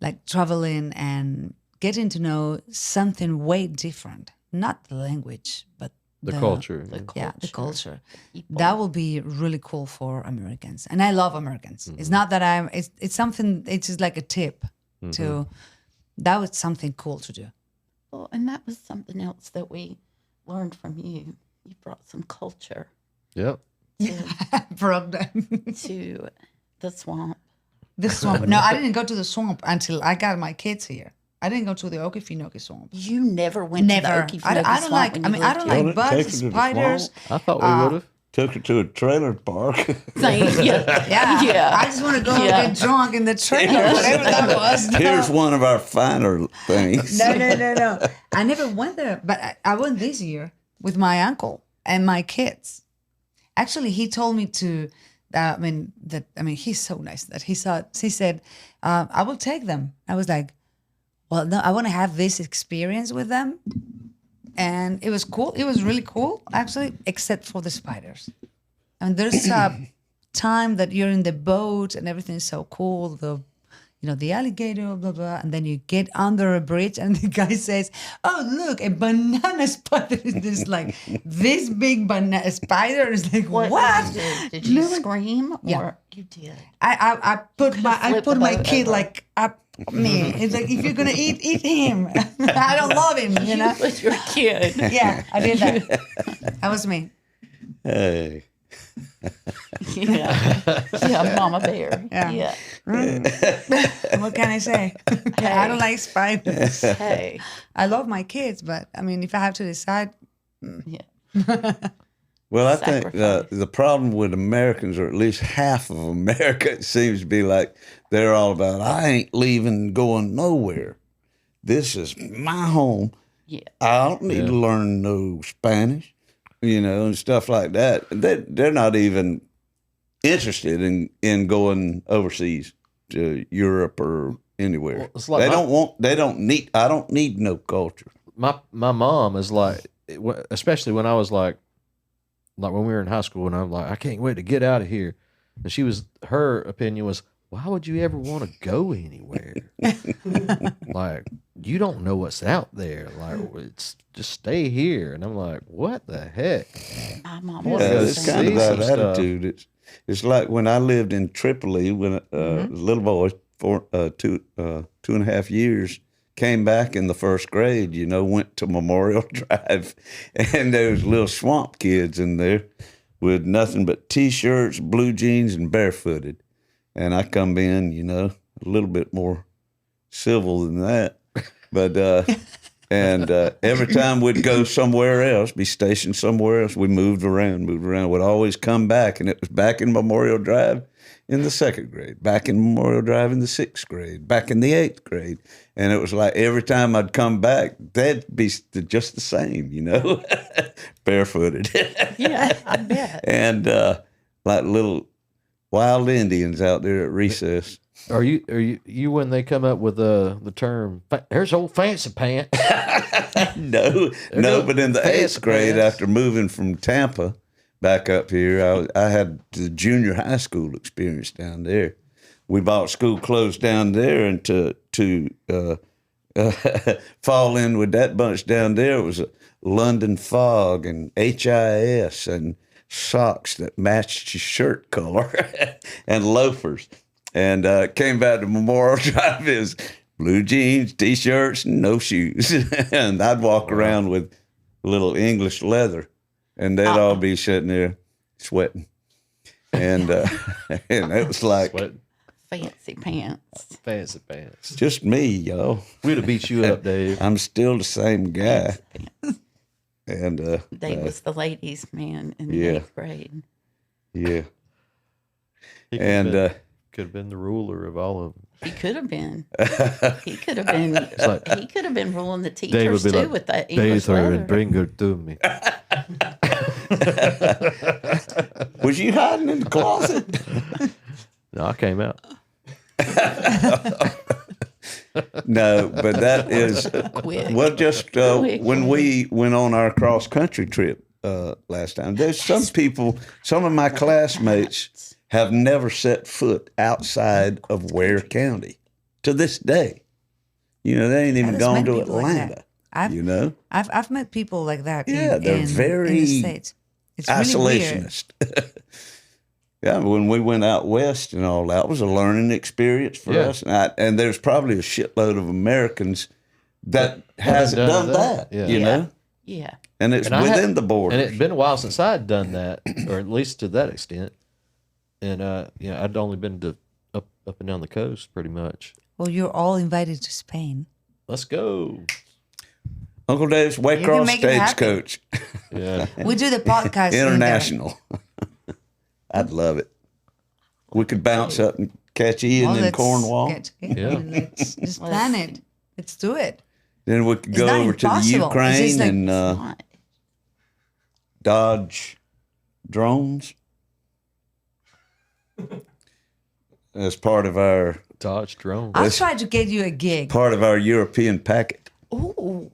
like traveling and getting to know something way different, not the language, but The culture. yeah, the culture. People. That will be really cool for Americans, and I love Americans. It's not that I'm. It's something. It's just like a tip to. That was something cool to do. Well, and that was something else that we learned from you. You brought some culture Yep. From the to the swamp. swamp. No, I didn't go to the swamp until I got my kids here. I didn't go to the Okefenokee swamp. You never went Never. to the Okefenokee I don't swamp like. when I you mean, I lived don't here. like Well, take bugs, her to the spiders. I thought we would have. Took her to a trailer park. Yeah, Yeah. I just want to go Yeah. get drunk in the trailer, whatever that was. Here's one of our finer things. No. I never went there, but I went this year with my uncle and my kids. Actually, he told me to. He's so nice that he said, I will take them. I was like, well, no, I want to have this experience with them. And it was cool. It was really cool, actually, except for the spiders. And there's a time that you're in the boat and everything's so cool. The alligator, blah, blah. And then you get under a bridge and the guy says, oh, look, a banana spider. It's like this big banana spider. Is like, what? Did you No, scream? Yeah. Or you did? I put flipped my the boat kid over. like up me. It's like, if you're gonna eat him. I don't love him, you know. With your kid. Yeah, I did that. That was me. Hey. Yeah, Mama Bear. Yeah. Yeah. What can I say? I don't like spiders. Hey. I love my kids, but I mean, if I have to decide, Yeah. Well, I think Sacrifice. the problem with Americans, or at least half of America, it seems to be like they're all about, I ain't leaving, going nowhere. This is my home. Yeah. I don't need to learn no Spanish, and stuff like that. They're not even interested in going overseas to Europe or anywhere. Well, it's like they don't need. I don't need no culture. My mom is like, especially when I was like when we were in high school, and I'm like, I can't wait to get out of here. And her opinion was, why would you ever want to go anywhere? Like, you don't know what's out there. Like, it's just stay here. And I'm like, what the heck? My mom Yeah, was Yeah, the it's same. kind of see that some stuff. attitude. It's like when I lived in Tripoli when a little boy for 2.5 years, came back in the first grade, went to Memorial Drive, and there was little swamp kids in there with nothing but T-shirts, blue jeans, and barefooted. And I come in, a little bit more civil than that. But every time we'd go somewhere else, be stationed somewhere else, we moved around. We'd always come back, and it was back in Memorial Drive in the 2nd grade, back in Memorial Drive in the 6th grade, back in the 8th grade. And it was like every time I'd come back, they'd be just the same, barefooted. Yeah, I bet. And like little wild Indians out there at recess. Are you when they come up with the term, there's old fancy pants? No, but in the fancy 8th grade, pants. after moving from Tampa back up here, I had the junior high school experience down there. We bought school clothes down there, and to fall in with that bunch down there was a London Fog and HIS and socks that matched your shirt color and loafers. And came back to Memorial Drive, it was blue jeans, T-shirts, and no shoes. And I'd walk around with little English leather, and they'd all be sitting there sweating. And and it was like What? Fancy pants. Fancy pants. just me, y'all. We'd have beat you up, Dave. I'm still the same guy. Fancy pants. And Dave was the ladies' man in the Yeah. 8th grade. yeah. He And could have been the ruler of all of them. He could have been. He could have been. like- He could have been ruling the Dave teachers would too be like, with that English Dave, leather. bring her to me. was you hiding in the closet? No, I came out. No, but that is Quick. well. Just when we went on our cross country trip last time, there's some people. Some of my classmates have never set foot outside of Ware County to this day. You know, they ain't even There's gone many to people like Atlanta. that. I've, you know, I've met people like that. Yeah, they're in very the States. It's really weird. isolationist. Yeah, when we went out west and all that was a learning experience for Yeah. us. And there's probably a shitload of Americans that hasn't done done that. that. Yeah. You know, Yeah. and it's And I within had- the borders. And it'd been a while since I had done that, or at least to that extent. And I'd only been to up and down the coast pretty much. Well, you're all invited to Spain. Let's go. Uncle Dave's You Waycross can make it happen. Stagecoach Yeah. We do the podcast in the- International. I'd love it. We could bounce up and catch Ian Well, in let's Cornwall. Yeah. Let's just plan it. Let's do it. Then we could It's go not over to the impossible. It's just Ukraine like- and Not. Dodge drones. As part of our Dodge drone. I'll try to get you a gig. European packet. Ooh.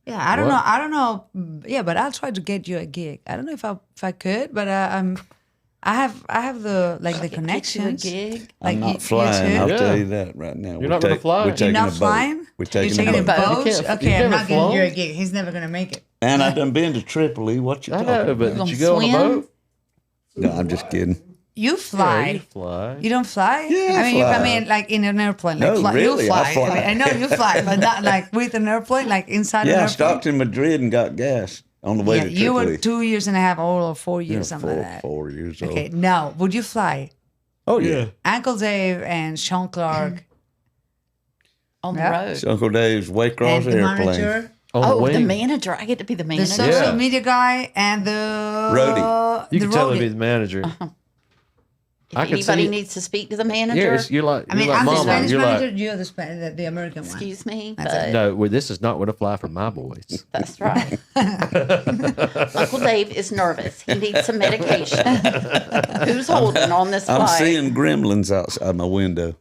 Yeah, I don't What? know. I don't know. Yeah, but I'll try to get you a gig. I don't know if I could, but I have the the Get you a connections. gig. Like I'm not you flying. I'll Yeah. tell you that right now. You're not gonna fly? We're You're taking You're not a boat. flying. We're taking You're taking a boat. boat. You can't- Okay, you've I'm never not getting you a flown? gig. He's never gonna make it. And I've done been to Tripoli. What you I talking know, about? but gonna did you go on a swim? boat? No, I'm just kidding. You Yeah, fly. you fly. You don't fly? Yeah, I mean, I I fly. mean, like in an airplane. Like No, fly, really, you I fly. fly. I know you fly, but not like with an airplane, like inside an Yeah, I airplane. stopped in Madrid and got gas on the way Yeah, to you Tripoli. were 2 years and a half old or 4 years, Yeah, something like that. 4 years old. Okay, now would you fly? Oh yeah. Uncle Dave and Sean Clark On the Yeah. road. It's Uncle Dave's and Waycross the airplane. manager, On Oh, wing. the manager. I get to be the the manager. social Yeah. media guy, and the Roadie. You the can totally roadie. be the manager. If I could anybody see- needs to speak to the manager, Yeah, you're like, I mean, you're like I'm the mama. Spanish You're manager. like, You're the American one. excuse me, That's but no, well, this is not what I fly for my boys. that's right. Uncle Dave is nervous. He needs some medication. Who's holding on this I'm flight? seeing gremlins outside my window.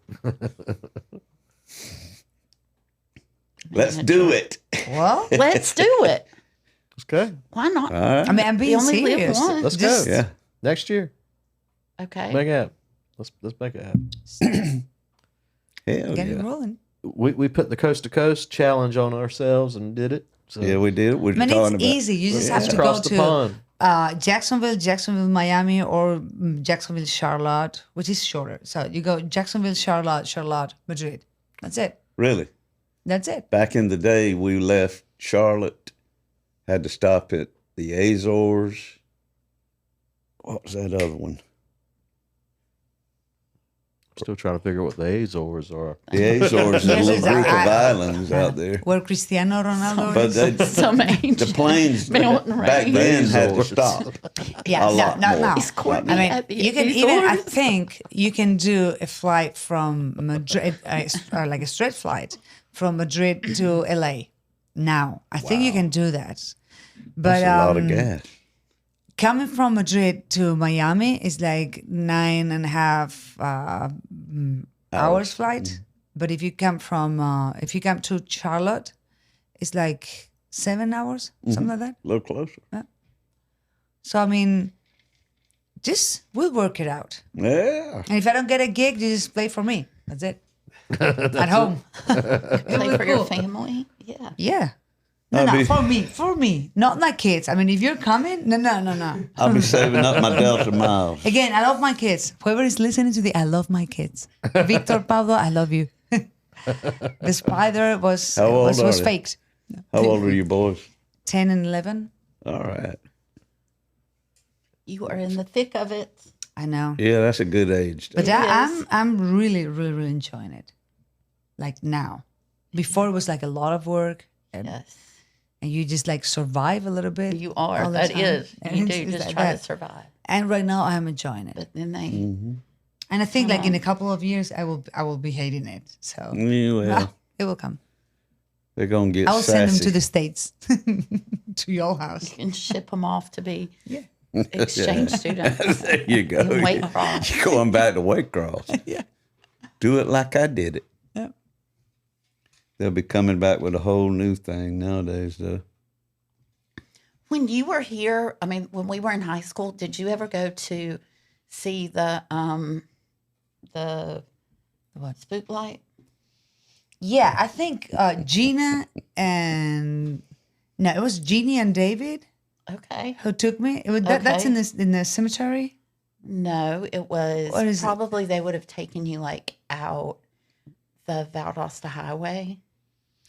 Let's do it. Well, Let's do it. Okay, Why not? All right. I mean, I'm being You only live serious. once. let's Just- go. Yeah. Next year, Okay. make it happen. Let's make it happen. Hell Get it yeah. rolling. We put the coast to coast challenge on ourselves and did it. So Yeah, we did. We're I mean, talking it's about easy. You just have it's to go across the to pond. Jacksonville, Miami, or Jacksonville, Charlotte, which is shorter. So you go Jacksonville, Charlotte, Madrid. That's it. really. That's it. Back in the day, we left Charlotte, had to stop at the Azores. What was that other one? Still trying to figure out what the Azores are. The Azores is a Yes, little group of I- islands out there. Where Cristiano Ronaldo But is. they, Some ancient the planes mountain back range. then had to Azores. stop. Yeah, a lot not more. now. Is Courtney I mean, at the you can even. I Azores? think you can do a flight from Madrid, or like a straight flight from Madrid to LA. Now, I think you can do that. But That's a lot of gas. coming from Madrid to Miami is like 9.5 hours flight. But if you come to Charlotte, it's like 7 hours, something like that. A little closer. So I mean, we'll work it out. Yeah. And if I don't get a gig, you just play for me. That's it. At home. Play for your Cool. family. Yeah. Yeah. No, I'll no, be- for me, not my kids. I mean, if you're coming, no. I'll be saving up my Delta miles. Again, I love my kids. Whoever is listening to I love my kids. Victor, Pablo, I love you. The spider was How old was are they? faked. How old are you boys? 10 and 11. All right. You are in the thick of it. I know. Yeah, that's a good age. But It is. I'm really, really, really enjoying it. Like now. Before it was like a lot of work. And Yes. and you just like survive a little bit. You are. all the That time. is. And You it's- do it's just like try that. to survive. And right now I'm enjoying it. But then they And I think like in a couple of years I will be hating it. So Yeah, well, it will come. they're going to get I will send them sassy. to the States. To your house. can ship them off to be exchange students. There you go. In Waycross. You're going back to Waycross. Yeah. Do it like I did it. Yeah. they'll be coming back with a whole new thing nowadays, though. When you were here, I mean, when we were in high school, did you ever go to see the what spook light? Yeah, I think Gina and no, it was Jeannie and David Okay. who took me. It was, that's Okay. in the cemetery. No, it was What is it? probably they would have taken you like out the Valdosta Highway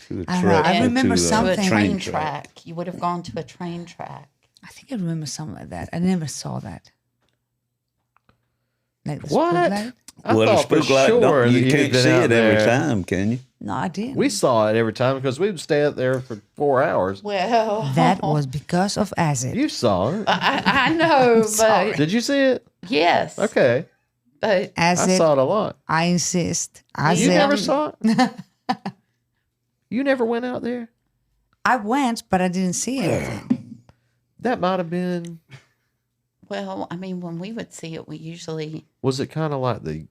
To the I don't know, I to remember the to a something. train track. You would have gone to a train track. I think I remember something like that. I never saw that. Like the What? spook light? I Well, the thought for spook light, sure that you you'd can't been see out it every there. time, can you? No, I didn't. We saw it every time because we would stay out there for 4 hours. Well, That was because of acid. You saw it. I know, but Did you see it? yes. Okay. But I Acid. saw it a lot. I insist. You Acid. never saw it? You never went out there? I went, but I didn't see anything. That might have been. well, I mean, when we would see it, we usually Was it kind of like when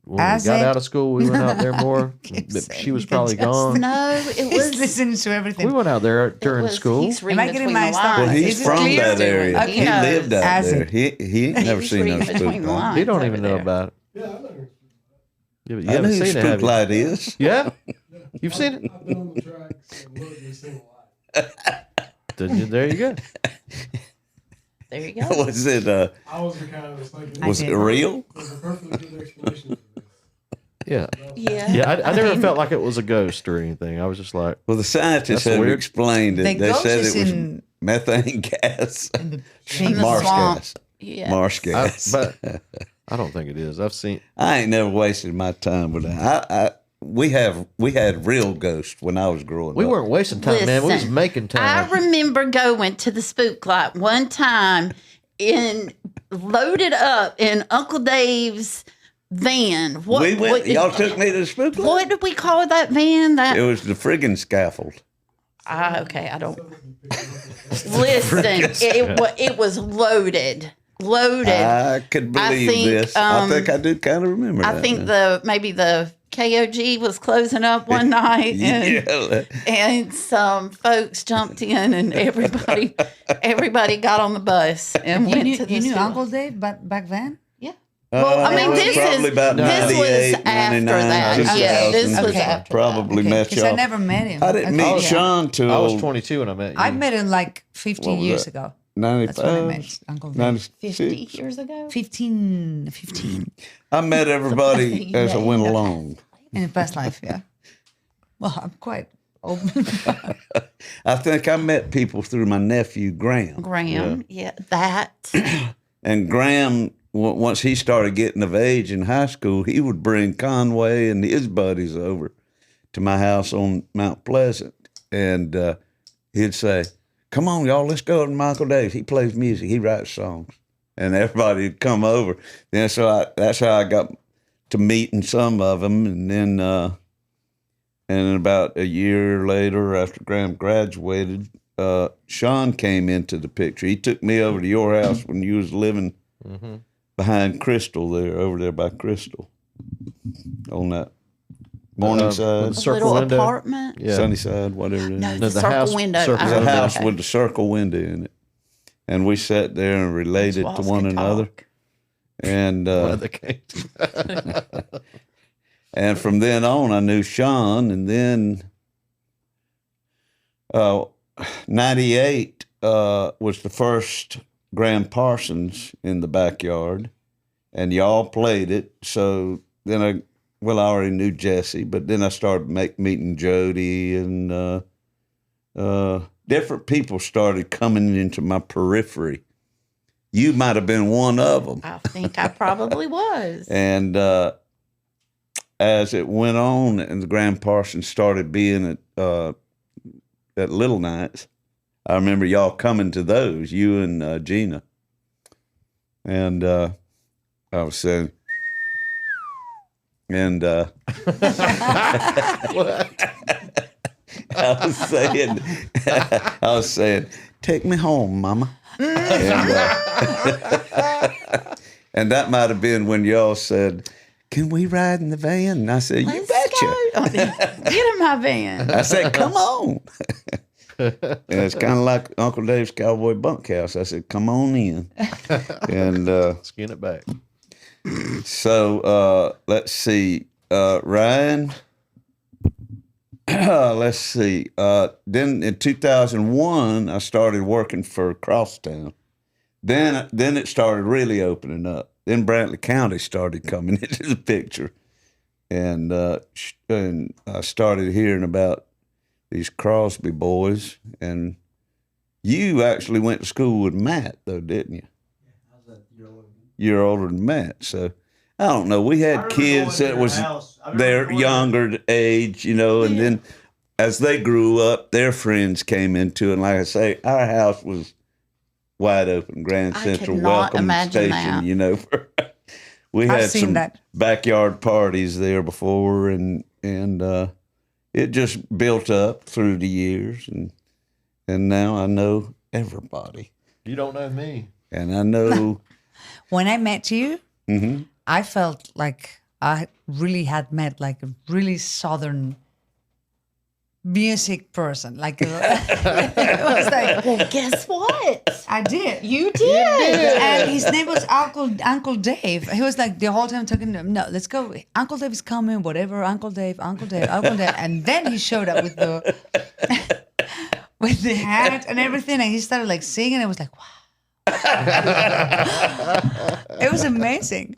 we As got it- out of school, we went out there more? Keep But saying she was you probably just- gone. no, it He's was listening to everything. We went out there it during was- school. He's reading Am I getting between my the stuff? Well, lines. he's Is it from clear? that area. Okay. He lived out As there. it- He ain't never He's seen no reading spook between the light. lines. You don't over even know there. about it. Yeah, I know. Yeah, but you I know haven't who seen it, have spook you? light is. Yeah? You've seen it? I've been on the tracks and looked and seen a lot. There you go. There you go. Was it? I was the kind of was thinking, I Was did. it real? there's a perfectly good explanation for this. Yeah. Yeah. Yeah, I never mean, felt like it was a ghost or anything. I was just like, Well, the scientists That's have weird. explained it. The They ghost said is it was in- methane gas, in the in the marsh swamp. gas, Yeah. marsh gas. but I don't think it is. I've seen. I ain't never wasted my time with that. We had real ghosts when I was growing We up. weren't wasting time, man. We was Listen, making I time. remember going to the spook light one time loaded up in Uncle Dave's van. Y'all took me to the spook light? What did we call that van? It was the friggin' scaffold. Okay, I don't. Listen, it was loaded. I could believe think, this. I think I do kind of remember that. I think now. maybe the KOG was closing up one night, and Yeah. and some folks jumped in, and everybody got on the bus and went to the You knew school. Uncle Dave back then? Yeah. Well, I mean, it was this probably is about this 98, was after 99, that. 2000. Yeah, this was Okay. after Probably met Because I y'all. never met him. I didn't Okay. meet Sean till I was 22 when I met you. I met him like 15 What was years that? ago. That's when I 95, met Uncle Dave. 96. 50 years ago. 15 I met everybody as I went Yeah. along. in a past life, yeah. Well, I'm quite open. I think I met people through my nephew Graham. Graham, yeah, that. And Graham, once he started getting of age in high school, he would bring Conway and his buddies over to my house on Mount Pleasant. And he'd say, "Come on, y'all, let's go to Michael Davis. He plays music. He writes songs." And everybody'd come over. Then that's how I got to meeting some of them. And then about a year later, after Graham graduated, Sean came into the picture. He took me over to your house when you was living behind Crystal there, over there by Crystal, on that Morningside, the circle little window. apartment. Yeah. Sunnyside, whatever it is. No, No, the circle house- window. circle There's a window. house Okay. with the circle window in it. And we sat there and related to Walls one can another. talk. And One of the case. and from then on, I knew Sean. And then 98 was the first Grand Parsons in the backyard. And y'all played it. So then I already knew Jesse. But then I started meeting Jody and different people started coming into my periphery. You might have been one of them. I think I probably was. And as it went on, and the Grand Parsons started being at Little Nights, I remember y'all coming to those, you and Gina. And I was saying, and I was saying, "Take me home, Mama." And that might have been when y'all said, "Can we ride in the van?" And I said, "You Let's bet you. Get in my van. I said, come on. And it's kind of like Uncle Dave's Cowboy Bunkhouse. I said, come on in. And Skin it back. so let's see. Ryan, let's see. Then in 2001, I started working for Crosstown. Then it started really opening up. Then Brantley County started coming into the picture. And I started hearing about these Crosby boys. And you actually went to school with Matt, though, didn't you? I was a year older. You're older than Matt. So, I don't know. We had kids that was their younger age, you know, and then as they grew up, their friends came into it. And like I say, our house was wide open, Grand I Central could not welcome imagine station, that. you know. We I've had seen some that. backyard parties there before, and it just built up through the years, and now I know everybody, You don't know me. and I know. When I met you, Mhm. I felt like I really had met like a really southern music person. Like it was like Well, guess what? I did. You did. And his name was Uncle Dave. He was like the whole time talking to him. No, let's go. Uncle Dave is coming. Whatever. Uncle Dave. And then he showed up with the with the hat and everything, and he started like singing. It was like wow. It was amazing.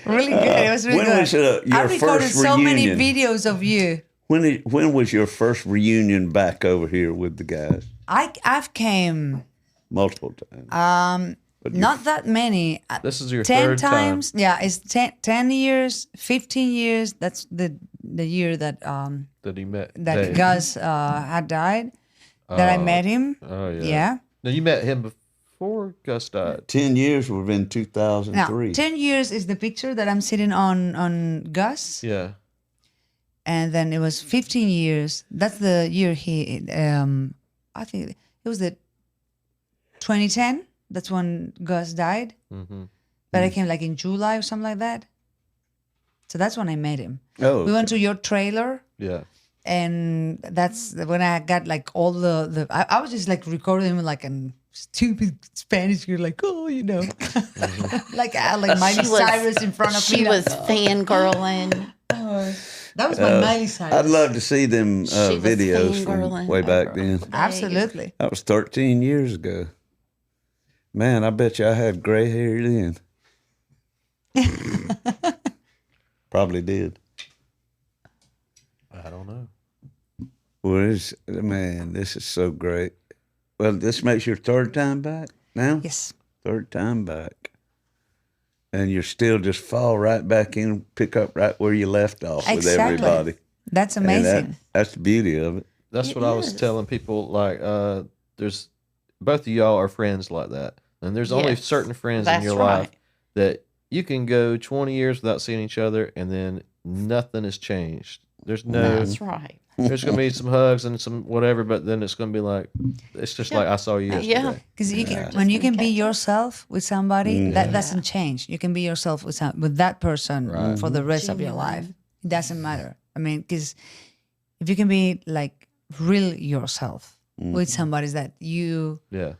Really good. It was really When good. was your I recorded first so many reunion? videos of you. When was your first reunion back over here with the guys? I've came Multiple times. not that many. This is your 10 third time. times. Yeah, it's 10 years, 15 years. That's the year that That he met. that Dave. Gus had died. That I met him. Oh yeah. Yeah. Now you met him before Gus died. 10 years would have been Now, 2003. 10 years is the picture that I'm sitting on Gus. Yeah. And then it was 15 years. That's the year he, I think it was the 2010. That's when Gus died. Mm-hmm. But I came like in July or something like that. So that's when I met him. Oh, We went to your trailer. Yeah. And that's when I got like all the I was just like recording him like in stupid Spanish. You're like, oh, you know, like Miley She was- Cyrus in front of me. She like, was fangirling. that was my Miley Cyrus. I'd love to see them She was videos from fangirling way back over then. Dave. Absolutely. That was 13 years ago. Man, I bet you I had gray hair then. Probably did. I don't know. Well, man, this is so great. Well, this makes your third time back now? Yes. Third time back. And you're still just fall right back in, pick up right where you left off with Exactly. everybody. That's And amazing. that's the beauty of it. That's It what I was is. telling people. Like, there's both of y'all are friends like that, and there's only Yes, certain friends in that's your right. life that you can go 20 years without seeing each other, and then nothing has changed. There's no. That's right. There's gonna be some hugs and some whatever, but then it's gonna be like, it's just like I saw you yesterday. Yeah. Because you can, when you can be yourself with somebody, that doesn't change. You can be yourself with that person for the rest of your life. It doesn't matter. I mean, because if you can be like real yourself with somebody that you Yeah.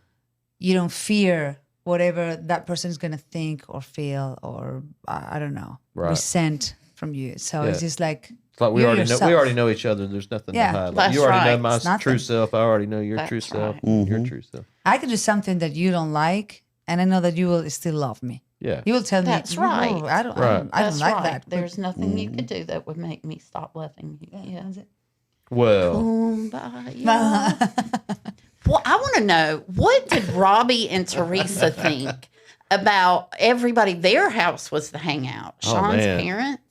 don't fear whatever that person is gonna think or feel or I don't know resent from you. So it's Yeah. just like It's like we you're already know. yourself. We already know each other. There's nothing Yeah, to hide. Like, that's you already right. know my It's nothing. true self. I already know your true That's self. right. Your true self. I could do something that you don't like, and I know that you will still love me. Yeah. You will tell That's me, right. "No, I don't, Right. I don't That's like right. that." But There's nothing you could do that would make me stop loving you. Yeah. that's it. Well, Kumbaya. Well, I want to know, what did Robbie and Teresa think about everybody? Their house was the hangout. Oh, Sean's man. parents.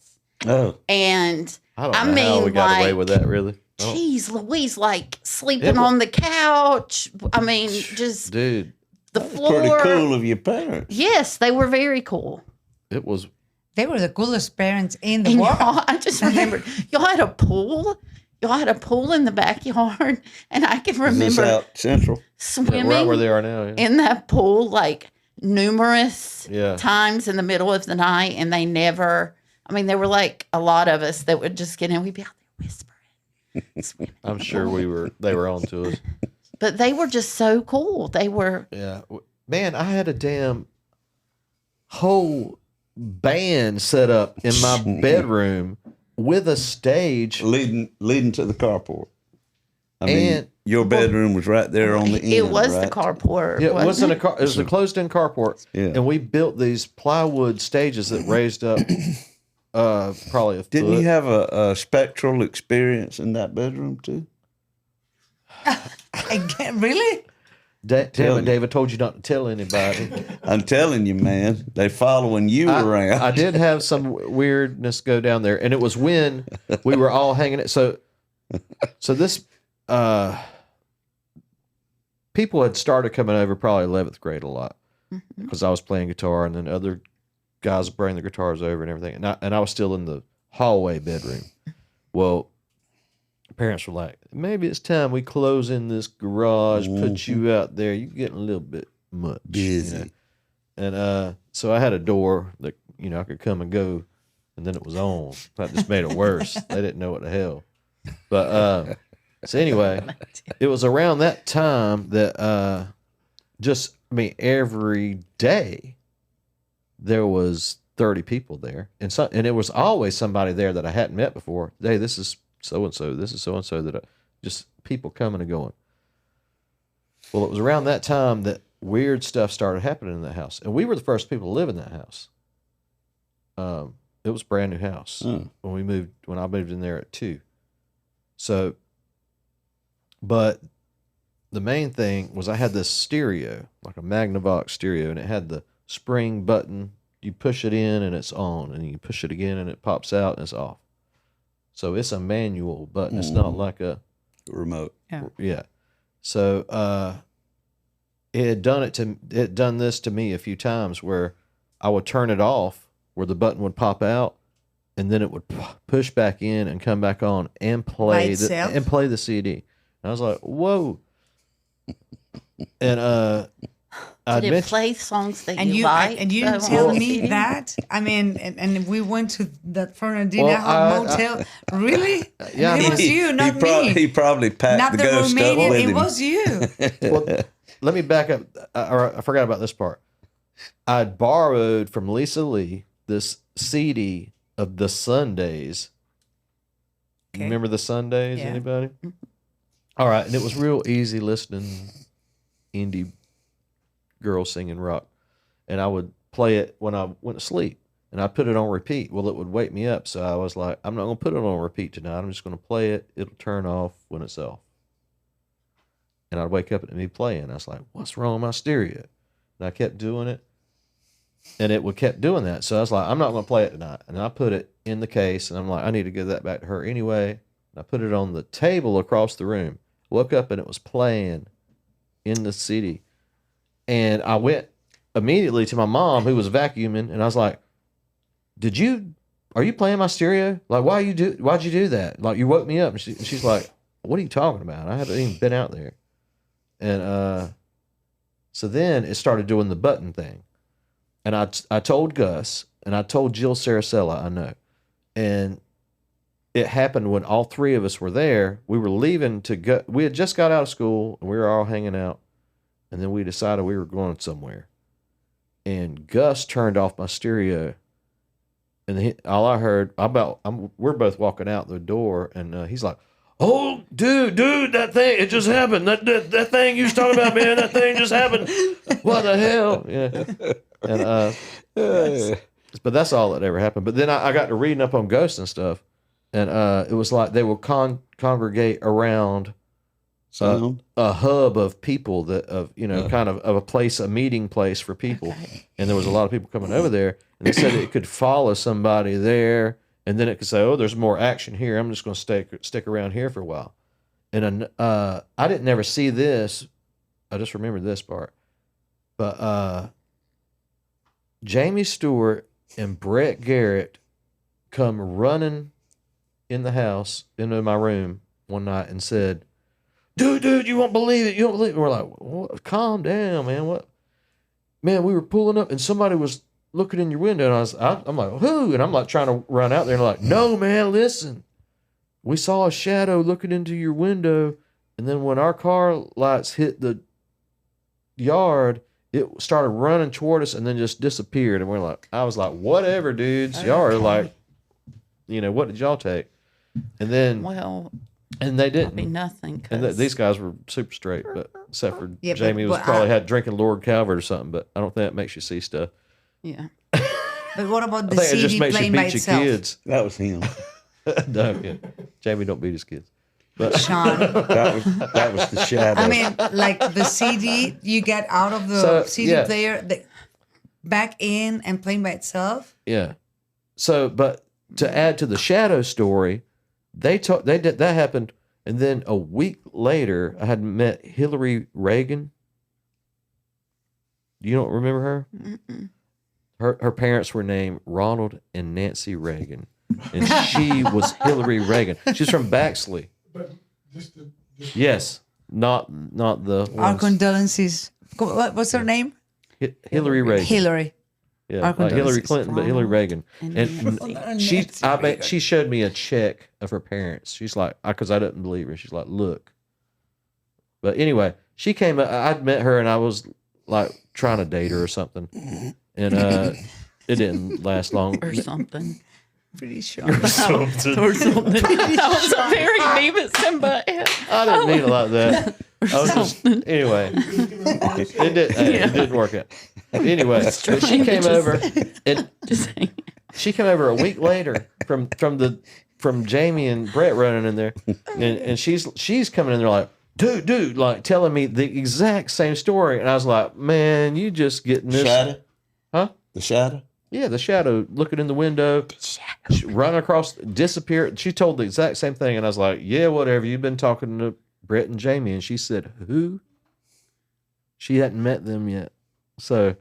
Oh, And I don't I know how we mean, got away like, with that. Really, Oh, geez, Louise, like sleeping It wa- on the couch. I mean, just dude, the pretty floor. cool of your parents. Yes, they were very cool. it was. They were the coolest parents in the And world. y'all, I just remembered, y'all had a pool. Y'all had a pool in the backyard, and I can Is this remember out central? Yeah, swimming right where they are now. Yeah. in that pool like numerous Yeah. times in the middle of the night, and they never. I mean, there were like a lot of us that would just get in. We'd be out there whispering. I'm sure they were on to us. But they were just so cool. They were. Yeah. Man, I had a damn whole band set up in my bedroom with a stage. leading to the carport. I mean, And- your bedroom was right there on the end. It was right? the carport. Yeah, it wasn't it? a car. It was a closed-in carport. Yeah. And we built these plywood stages that raised up probably a foot. Didn't you have a spectral experience in that bedroom too? Again, really? Damn it, David told you not to tell anybody. I'm telling you, man, they following you around. I did have some weirdness go down there, and it was when we were all hanging it. So this people had started coming over probably 11th grade a lot because I was playing guitar, and then other guys would bring the guitars over and everything, and I was still in the hallway bedroom. Well, parents were like, maybe it's time we close in this garage, put you out there. You're getting a little bit much. Busy. You know? And so I had a door that, I could come and go, and then it was on. That just made it worse. They didn't know what the hell. But so anyway, it was around that time that every day there was 30 people there. And it was always somebody there that I hadn't met before. Hey, this is so-and-so, this is so-and-so, that just people coming and going. Well, it was around that time that weird stuff started happening in that house. And we were the first people to live in that house. It was a brand new house when I moved in there at 2. So, but the main thing was I had this stereo, like a Magnavox stereo, and it had the spring button. You push it in and it's on, and you push it again and it pops out and it's off. So it's a manual button. It's not like a remote. Yeah. So it had done this to me a few times where I would turn it off, where the button would pop out, and then it would push back in and come back on and play the CD. And I was like, whoa. And Did it play songs that you liked? And you didn't tell me that? I mean, and we went to that Fernandina motel. Really? Yeah. It was you, not me. He probably packed Not the ghost up Romanian. with It him. was you. Well, let me back up. I forgot about this part. I'd borrowed from Lisa Lee this CD of the Sundays. Okay. Remember the Sundays? Yeah. Anybody? All right, and it was real easy listening indie girls singing rock, and I would play it when I went to sleep, and I put it on repeat. Well, it would wake me up, so I was like, I'm not going to put it on repeat tonight. I'm just going to play it. It'll turn off when it's off. And I'd wake up and it'd be playing. I was like, what's wrong with my stereo? And I kept doing it, and it would kept doing that. So I was like, I'm not going to play it tonight. And I put it in the case, and I'm like, I need to give that back to her anyway. And I put it on the table across the room. Woke up and it was playing in the CD. And I went immediately to my mom, who was vacuuming, and I was like, are you playing my stereo? Like, why'd you do that? Like, you woke me up. And she's like, what are you talking about? I haven't even been out there. And so then it started doing the button thing. And I told Gus, and I told Jill Saracella, I know. And it happened when all 3 of us were there. We were leaving to go. We had just got out of school, and we were all hanging out. And then we decided we were going somewhere. And Gus turned off my stereo. And all I heard we're both walking out the door, and he's like, "Oh, dude, that thing, it just happened. That thing you was talking about, man, that thing just happened. What the hell?" Yeah. And but that's all that ever happened. But then I got to reading up on ghosts and stuff, and it was like they would congregate around a hub of people kind of a place, a meeting place for people. Okay. And there was a lot of people coming over there, and they said it could follow somebody there, and then it could say, "Oh, there's more action here. I'm just going to stick around here for a while." And I didn't never see this. I just remember this part. But Jamie Stewart and Brett Garrett come running in the house into my room one night and said, Dude, you won't believe it. You won't believe it. And we're like, calm down, man. What? Man, we were pulling up and somebody was looking in your window. And I'm like, who? And I'm like trying to run out there and like, no, man, listen. We saw a shadow looking into your window. And then when our car lights hit the yard, it started running toward us and then just disappeared. And I was like, whatever, dudes. Y'all are like, what did y'all take? And then, and they didn't. Probably nothing. And these guys were super straight, but except for Yeah, Jamie but was probably had drinking Lord Calvert or something. But I don't think that makes you see stuff. Yeah. But what about I the think it just CD makes you playing by beat your itself? kids. That was him. No, yeah. Jamie don't beat his kids. But Sean. That was the shadow. I mean, like the CD you get out of the CD player, back in and playing by itself. yeah. So, but to add to the shadow story, they did that happened, and then a week later, I had met Hillary Reagan. You don't remember her? Mm-mm. Her parents were named Ronald and Nancy Reagan, and she was Hillary Reagan. She's from Baxley. But just Yes, not the Our ones. condolences. What's her name? Hillary Reagan. Hillary. Yeah, Our like Hillary condolences. Clinton, but Hillary Reagan. And And she showed me a check of her parents. She's like, because I didn't believe her. She's like, look. But anyway, she came. I'd met her, and I was like trying to date her or something, and it didn't last long. or something. Pretty sure. Or something. That was a very Beavis and Butthead. I didn't mean it like that. I was just anyway. It didn't work out. Anyway, but she came over, and she came over a week later from Jamie and Brett running in there, and she's coming in there like, dude, like telling me the exact same story, and I was like, man, you just getting this, shadow? huh? The shadow? Yeah, the shadow looking in the window, run across, disappear. She told the exact same thing, and I was like, yeah, whatever. You've been talking to Brett and Jamie, and she said, who? She hadn't met them yet. So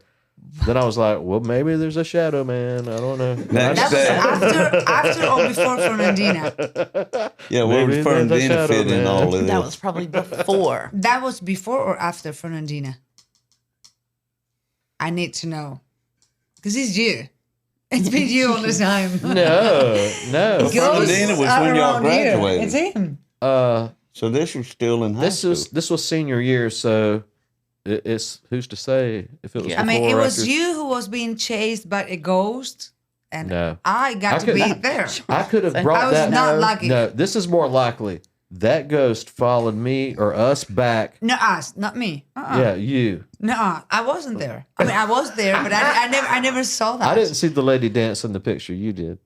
then I was like, well, maybe there's a shadow man. I don't know. Next That was day. after or before Fernandina? Yeah, where Maybe was there's a Fernandina shadow fit in man. all of this? That was probably before. That was before or after Fernandina? I need to know. Because it's you. It's been you all the time. No. Fernandina was when y'all graduated. It's him. So this was still in high school. This was senior year, so it's who's to say if it was. I mean, it before or was after. you who was being chased by a ghost, and No. I got to be there. I could have brought I was that. not lucky. No, this is more likely. That ghost followed me or us back. No, us, not me. Yeah, you. No, I wasn't there. I mean, I was there, but I never saw that. I didn't see the lady dance in the picture. You did.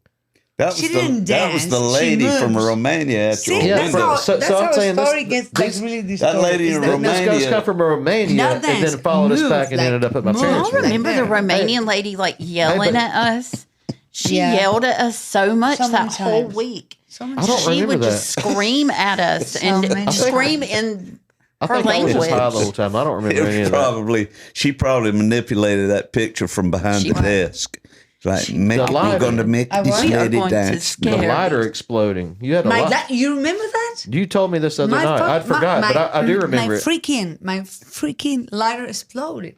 That She didn't that was the dance, she lady from moves. Romania at your See, Yeah, that's but- how, so- that's so I'm how saying a story this- gets like these- really that distorted. lady is in that- This Romania- ghost come from Romania Not and then dance, followed us move, back and like, ended up at my move. parents' I Like remember the there. Romanian lady like yelling but- at us. She Yeah. yelled at us so much So many that whole times. week. So I much don't She remember would that. just scream at us and many scream times. in I her think I was just high the language. whole time. I don't remember It any was of that. probably she probably manipulated that picture from behind She the was. desk. It's like, make, The we're lighter. going to make I this was. We are lady going to dance. scare The her. lighter exploding. You had a My, light. that, you remember that? You told me this other night. fuck- I'd forgot, but I do remember my it. my freaking lighter exploded.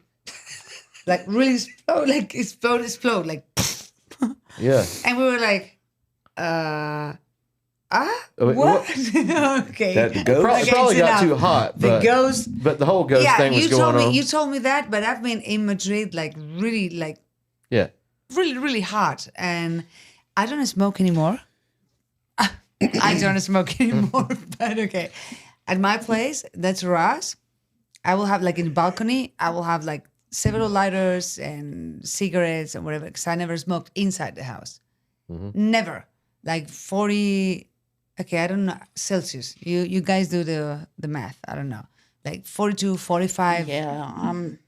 Like really explode, like, Yeah. and we were like, Wait, what? Okay. That the ghost? Probably, Okay, probably it's got enough. too hot. The But, ghost. but the whole ghost Yeah, thing was you going told me on. you told me that, but I've been in Madrid like really Yeah. really hot, and I don't smoke anymore. I don't smoke anymore, but okay. At my place, that's Ras. I will have like in the balcony, I will have like several lighters and cigarettes and whatever, because I never smoked inside the house. Never. Like 40, okay, I don't know, Celsius. You guys do the math. I don't know. Like 42, 45 Yeah, I'm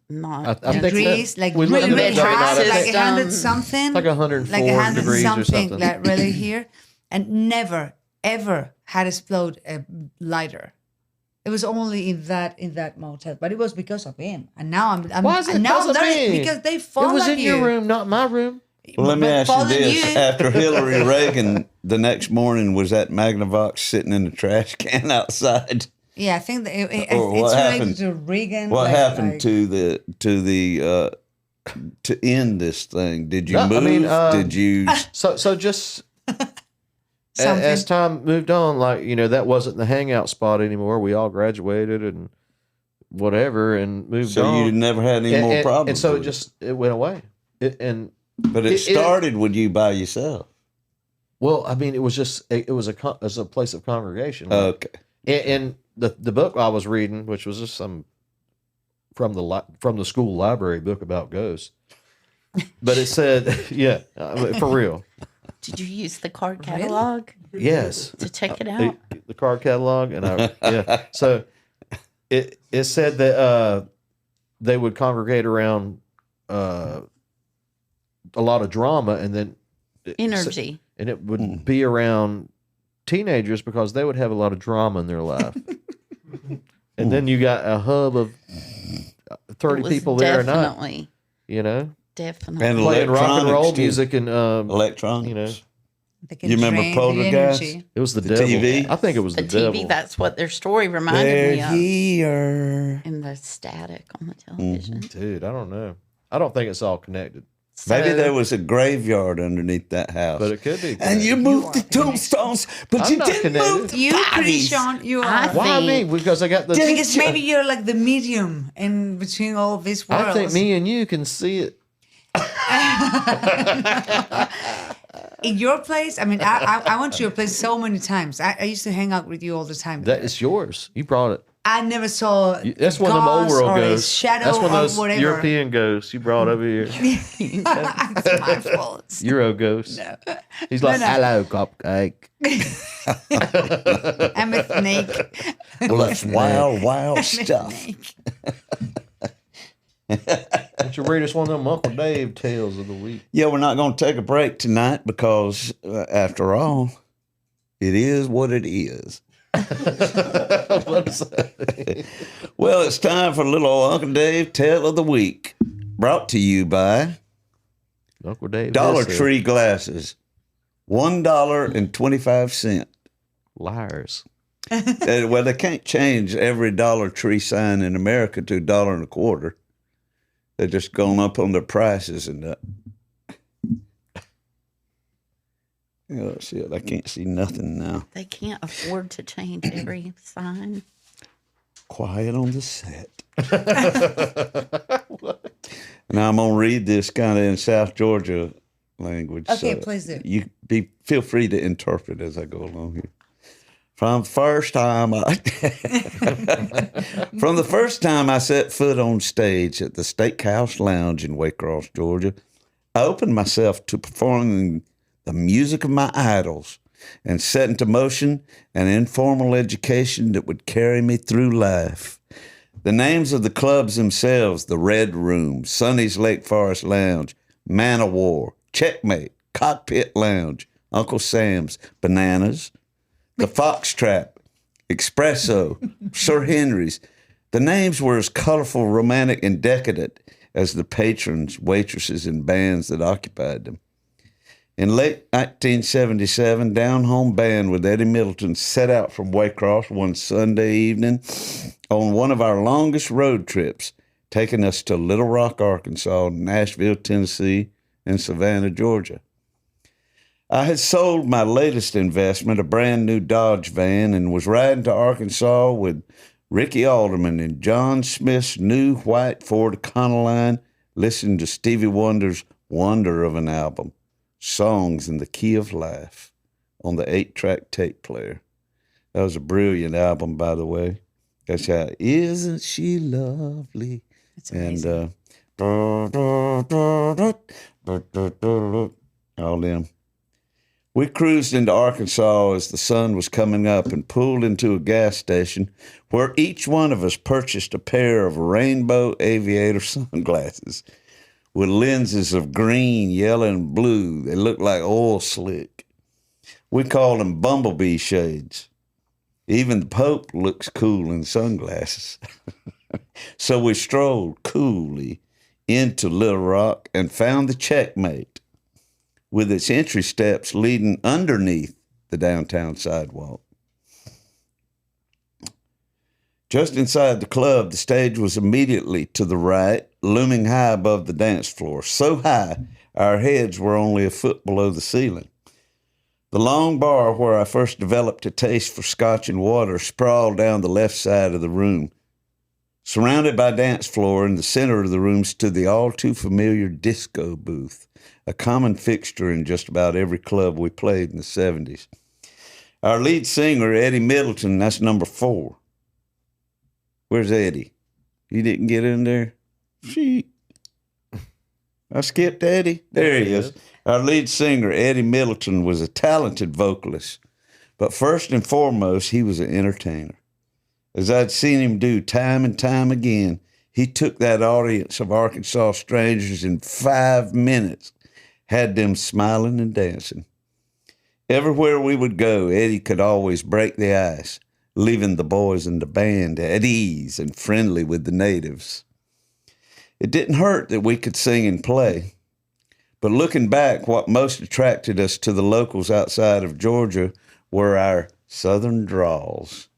not. I think degrees, that- like we really, looked really at that hot, night, I like think- 100 something. Like 104 like 100 degrees or something, something. like really here. And never, ever had explode a lighter. It was only in that motel, but it was because of him. And now I'm Why is it now because of learning me? because they follow It was in you. your room, not my room. Well, let me But ask you following this. you- After Hillary Reagan, the next morning, was that Magnavox sitting in the trash can outside? Yeah, I think that Or what it's happened? related to Reagan. What like- happened like- to the to end this thing? Did you No, I move? mean, Did you? So just Something. as time moved on, like, that wasn't the hangout spot anymore. We all graduated and whatever and moved So on. you never had any more problems. And so with it went away. But it started with you by yourself. Well, I mean, it was just it was a place of congregation. Okay. And the book I was reading, which was just some from the school library book about ghosts, but it said, yeah, for real. Did you use the card catalog Yes, to check it out? the card catalog, and so it said that they would congregate around a lot of drama, and then Energy. and it would be around teenagers because they would have a lot of drama in their life. And then you got a hub of 30 people there a night, Definitely. Definitely. And playing rock and roll electronics, too. music and Electronics. They can You remember drain the Poltergeist? energy. it was the, The devil. TV? I think it was the the TV, devil. that's what their story reminded They're me of. here. And the static on the television. Dude, I don't know. I don't think it's all connected, Maybe So- there was a graveyard underneath that house. but it could be. and connected. you moved the tombstones, but I'm you not didn't connected. move the You, pretty bodies. Sean, you I are. Why me? think- Because I got the. Because maybe you're like the medium in between all these worlds. I think me and you can see it. In your place, I mean, I went to your place so many times. I used to hang out with you all the time. That is yours. You brought it. I never saw. That's one of them old ghosts world or a ghosts. Shadow That's one of or those whatever. European ghosts you brought over here. It's my fault. Euro ghost. He's like, no. hello, cupcake. I'm a snake. Well, that's wild, wild stuff. Why don't you read us one of them Uncle Dave tales of the week? Yeah, we're not going to take a break tonight because, after all, it is what it is. What is that? Well, it's time for little old Uncle Dave Tale of the Week, brought to you by Uncle Dave. Dollar this Tree glasses, $1.25. liars. Well, they can't change every Dollar Tree sign in America to $1.25. They're just going up on their prices and that. Oh, shit, I can't see nothing now. They can't afford to change every sign. Quiet on the set. Now I'm gonna read this kind of in South Georgia language. Okay, so please do. You feel free to interpret as I go along here. From the first time I set foot on stage at the Steakhouse Lounge in Waycross, Georgia, I opened myself to performing the music of my idols and set into motion an informal education that would carry me through life. The names of the clubs themselves: the Red Room, Sonny's Lake Forest Lounge, Man o' War, Checkmate, Cockpit Lounge, Uncle Sam's, Bananas, the Foxtrap, Espresso, Sir Henry's. The names were as colorful, romantic, and decadent as the patrons, waitresses, and bands that occupied them. In late 1977, Down Home Band with Eddie Middleton set out from Waycross one Sunday evening on one of our longest road trips, taking us to Little Rock, Arkansas, Nashville, Tennessee, and Savannah, Georgia. I had sold my latest investment, a brand new Dodge van, and was riding to Arkansas with Ricky Alderman in John Smith's new white Ford Econoline, listening to Stevie Wonder's wonder of an album, Songs in the Key of Life, on the 8-track tape player. That was a brilliant album, by the way. That's how, Isn't She Lovely? It's And all them. We cruised into Arkansas as the sun was coming up and pulled into a gas station where each one of us purchased a pair of rainbow aviator sunglasses with lenses of green, yellow, and blue. They looked like oil slick. We called them bumblebee shades. Even the Pope looks cool in sunglasses. So we strolled coolly into Little Rock and found the Checkmate, with its entry steps leading underneath the downtown sidewalk. Just inside the club, the stage was immediately to the right, looming high above the dance floor. So high, our heads were only a foot below the ceiling. The long bar where I first developed a taste for scotch and water sprawled down the left side of the room. Surrounded by dance floor, in the center of the room stood the all-too-familiar disco booth, a common fixture in just about every club we played in the 70s. Our lead singer, Eddie Middleton, that's number 4. Where's Eddie? He didn't get in there? Shit. I skipped Eddie. There he is. Our lead singer, Eddie Middleton, was a talented vocalist, but first and foremost, he was an entertainer. As I'd seen him do time and time again, he took that audience of Arkansas strangers in 5 minutes, had them smiling and dancing. Everywhere we would go, Eddie could always break the ice, leaving the boys in the band at ease and friendly with the natives. It didn't hurt that we could sing and play. But looking back, what most attracted us to the locals outside of Georgia were our southern draws.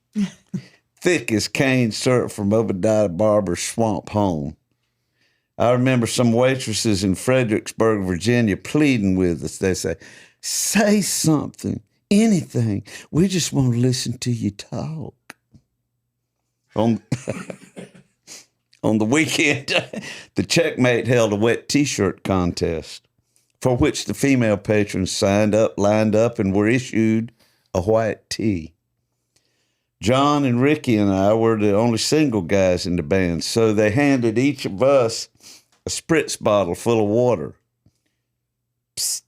Thick as cane syrup from Obadiah Barber's swamp home. I remember some waitresses in Fredericksburg, Virginia, pleading with us. They say something, anything. We just want to listen to you talk. On the weekend, the Checkmate held a wet T-shirt contest, for which the female patrons lined up, and were issued a white tee. John and Ricky and I were the only single guys in the band, so they handed each of us a spritz bottle full of water. Psst.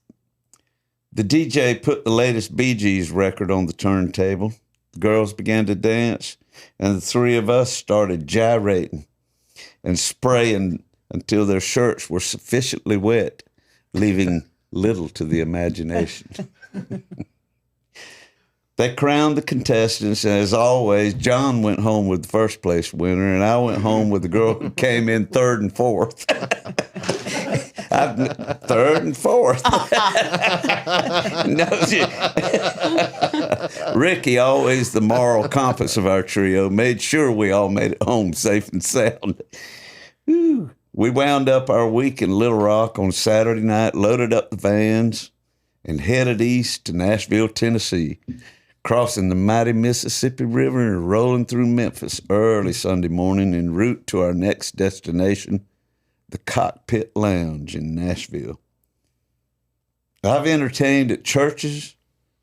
The DJ put the latest Bee Gees record on the turntable. The girls began to dance, and the 3 of us started gyrating and spraying until their shirts were sufficiently wet, leaving little to the imagination. They crowned the contestants, and as always, John went home with the first place winner, and I went home with the girl who came in 3rd and 4th. 3rd and 4th. No, Ricky, always the moral compass of our trio, made sure we all made it home safe and sound. Whew. We wound up our week in Little Rock on Saturday night, loaded up the vans, and headed east to Nashville, Tennessee, crossing the mighty Mississippi River and rolling through Memphis early Sunday morning en route to our next destination, the Cockpit Lounge in Nashville. I've entertained at churches,